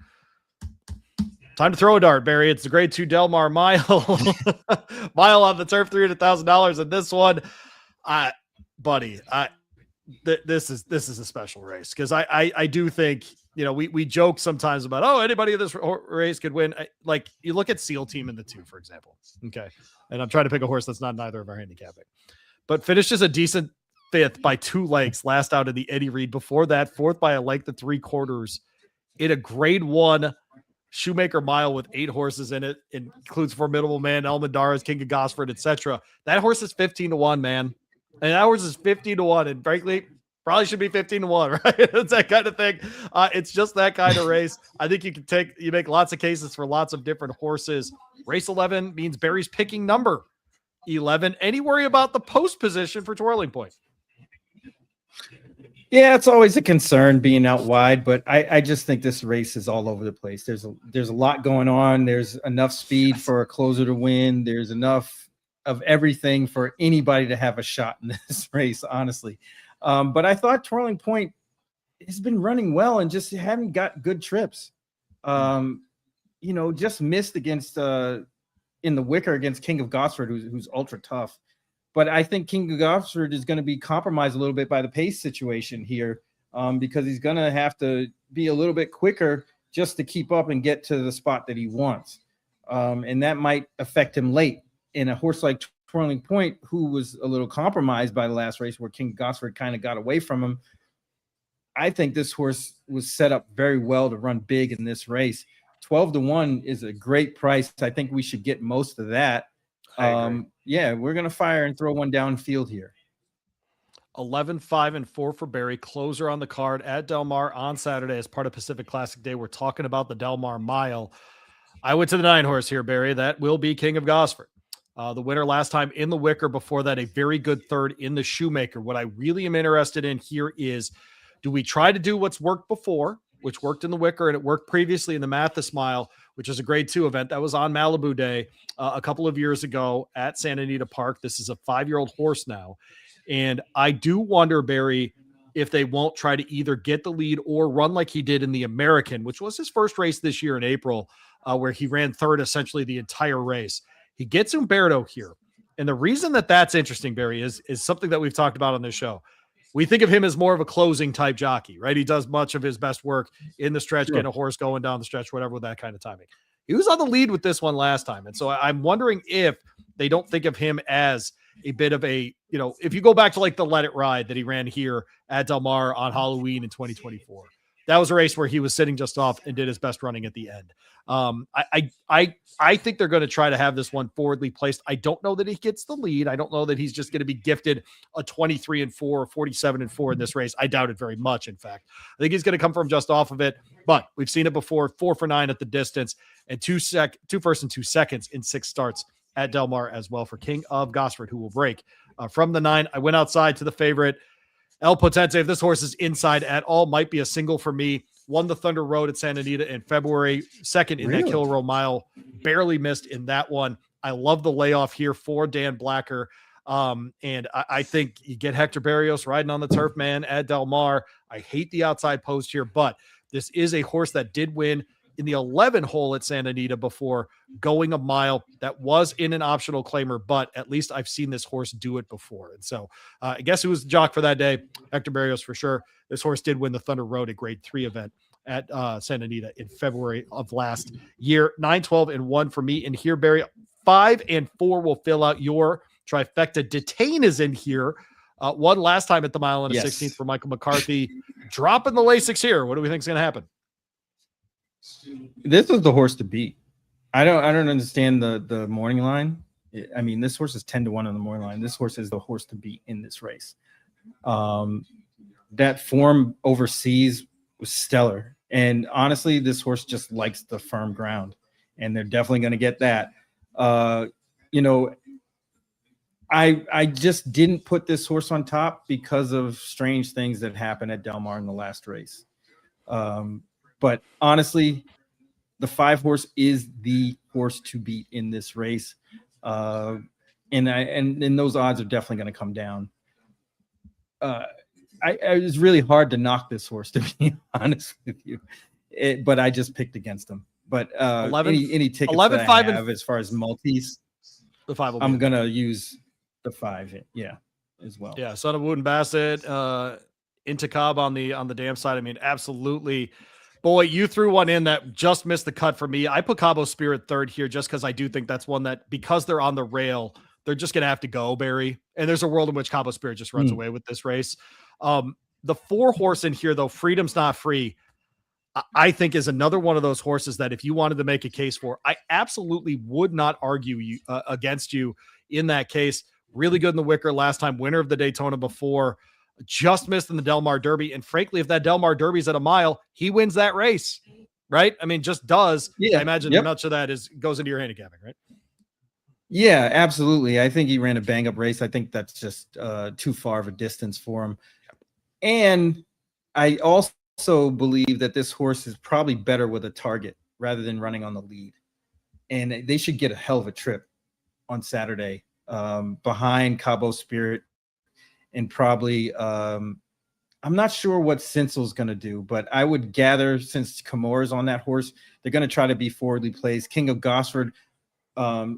Time to throw a dart, Barry. It's the grade 2 Del Mar Mile. Mile on the turf, $300,000. And this one, buddy, this is a special race because I do think we joke sometimes about, oh, anybody in this race could win. Like you look at Seal Team in the 2, for example. Okay. And I'm trying to pick a horse that's not neither of our handicapping, but finishes a decent 5th by 2 lengths last out of the Eddie Reed. Before that, 4th by a length of 3/4 in a grade 1 Shoemaker mile with 8 horses in it. It includes Formidable Man, Elmandaras, King of Gosford, etc. That horse is 15-1, man. And that horse is 15-1. And frankly, probably should be 15-1, right? It's that kind of thing. It's just that kind of race. I think you make lots of cases for lots of different horses. Race 11 means Barry's picking number 11. Any worry about the post position for Twirling Point? Yeah, it's always a concern being out wide, but I just think this race is all over the place. There's a lot going on. There's enough speed for a closer to win. There's enough of everything for anybody to have a shot in this race, honestly. But I thought Twirling Point has been running well and just haven't got good trips. Just missed against in the Wicker against King of Gosford, who's ultra tough. But I think King of Gosford is going to be compromised a little bit by the pace situation here, because he's going to have to be a little bit quicker just to keep up and get to the spot that he wants. And that might affect him late. In a horse like Twirling Point, who was a little compromised by the last race where King of Gosford kind of got away from him, I think this horse was set up very well to run big in this race. 12-1 is a great price. I think we should get most of that. Yeah, we're going to fire and throw one downfield here. 11, 5, and 4 for Barry. Closer on the card at Del Mar on Saturday as part of Pacific Classic Day. We're talking about the Del Mar Mile. I went to the 9 horse here, Barry. That will be King of Gosford. The winner last time in the Wicker. Before that, a very good 3rd in the Shoemaker. What I really am interested in here is, do we try to do what's worked before, which worked in the Wicker and it worked previously in the Mathis Mile, which is a grade 2 event that was on Malibu Day a couple of years ago at Santa Anita Park. This is a 5-year-old horse now. And I do wonder, Barry, if they won't try to either get the lead or run like he did in the American, which was his first race this year in April, where he ran 3rd essentially the entire race. He gets Umberto here. And the reason that that's interesting, Barry, is something that we've talked about on this show. We think of him as more of a closing type jockey, right? He does much of his best work in the stretch, getting a horse going down the stretch, whatever, with that kind of timing. He was on the lead with this one last time. And so I'm wondering if they don't think of him as a bit of a, if you go back to like the Let It Ride that he ran here at Del Mar on Halloween in 2024, that was a race where he was sitting just off and did his best running at the end. I think they're going to try to have this one forwardly placed. I don't know that he gets the lead. I don't know that he's just going to be gifted a 23-4 or 47-4 in this race. I doubt it very much. In fact, I think he's going to come from just off of it, but we've seen it before. 4 for 9 at the distance and 2 firsts and 2 seconds in 6 starts at Del Mar as well for King of Gosford, who will break from the 9. I went outside to the favorite El Potente. If this horse is inside at all, might be a single for me. Won the Thunder Road at Santa Anita in February, 2nd in that Kilrow Mile, barely missed in that one. I love the layoff here for Dan Blacker. And I think you get Hector Berrios riding on the turf, man, at Del Mar. I hate the outside post here, but this is a horse that did win in the 11 hole at Santa Anita before, going a mile. That was in an optional claimer, but at least I've seen this horse do it before. And so I guess who was the jock for that day? Hector Berrios for sure. This horse did win the Thunder Road, a grade 3 event at Santa Anita in February of last year. 9, 12, and 1 for me in here, Barry. 5 and 4 will fill out your trifecta. Detain is in here. Won last time at the mile and a 16th for Michael McCarthy. Dropping the Lasix here. What do we think is going to happen? This was the horse to beat. I don't understand the morning line. I mean, this horse is 10-1 on the morning line. This horse is the horse to beat in this race. That form overseas was stellar. And honestly, this horse just likes the firm ground, and they're definitely going to get that. I just didn't put this horse on top because of strange things that happened at Del Mar in the last race. But honestly, the 5 horse is the horse to beat in this race. And those odds are definitely going to come down. It was really hard to knock this horse, to be honest with you. But I just picked against him. But 11, any tickets 11, that 5 I have as far as multis, the 5 I'm going to use the 5. Yeah, as well. Yeah, Son of Wooden Bassett, Intikab on the dam side. I mean, absolutely Boy, you threw one in that just missed the cut for me. I put Cabo Spirit third here just because I do think that's one that, because they're on the rail, they're just going to have to go, Barry. And there's a world in which Cabo Spirit just runs away with this race. The 4 horse in here, though, Freedom's Not Free, I think is another one of those horses that if you wanted to make a case for, I absolutely would not argue against you in that case. Really good in the Wicker last time, winner of the Daytona before, just missed in the Del Mar Derby. And frankly, if that Del Mar Derby's at a mile, he wins that race, right? I mean, just does. Yeah. I imagine much of that goes into your handicapping, right? Yeah, absolutely. I think he ran a bang-up race. I think that's just too far of a distance for him. And I also believe that this horse is probably better with a target rather than running on the lead. And they should get a hell of a trip on Saturday behind Cabo Spirit. And probably, I'm not sure what Cincel's going to do, but I would gather since Camora's on that horse, they're going to try to be forwardly placed. King of Gosford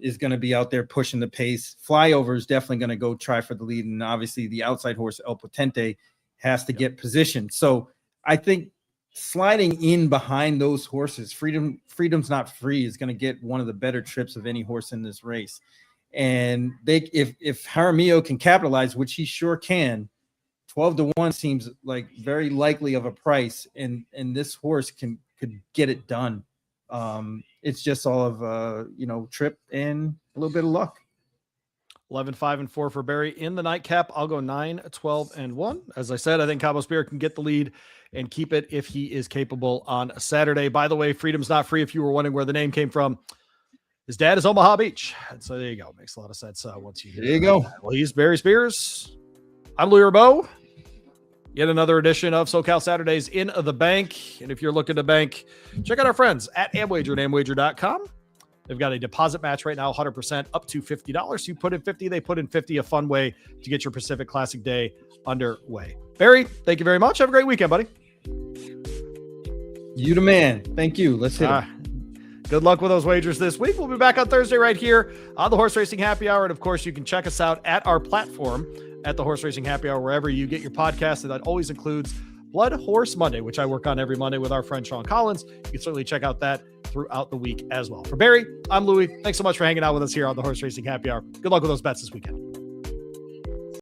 is going to be out there pushing the pace. Flyover is definitely going to go try for the lead. And obviously the outside horse, El Potente, has to get positioned. So I think sliding in behind those horses, Freedom's Not Free is going to get one of the better trips of any horse in this race. And if Jaramillo can capitalize, which he sure can, 12-1 seems like very likely of a price, and this horse could get it done. It's just all of trip and a little bit of luck. 11, 5, and 4 for Barry in the nightcap. I'll go 9, 12, and 1. As I said, I think Cabo Spirit can get the lead and keep it if he is capable on a Saturday. By the way, Freedom's Not Free, if you were wondering where the name came from, his dad is Omaha Beach. And so there you go. Makes a lot of sense once you hear There you go. that. Well, he's Barry Spears. I'm Louis Rabeau. Yet another edition of SoCal Saturdays in the bank. And if you're looking to bank, check out our friends at Amwager and Amwager.com. They've got a deposit match right now, 100% up to $50. You put in 50, they put in 50, a fun way to get your Pacific Classic Day underway. Barry, thank you very much. Have a great weekend, buddy. You the man. Thank you. Let's hit it. Good luck with those wagers this week. We'll be back on Thursday right here on the Horse Racing Happy Hour. And of course, you can check us out at our platform at the Horse Racing Happy Hour, wherever you get your podcast. And that always includes Blood Horse Monday, which I work on every Monday with our friend Sean Collins. You can certainly check out that throughout the week as well. For Barry, I'm Louis. Thanks so much for hanging out with us here on the Horse Racing Happy Hour. Good luck with those bets this weekend.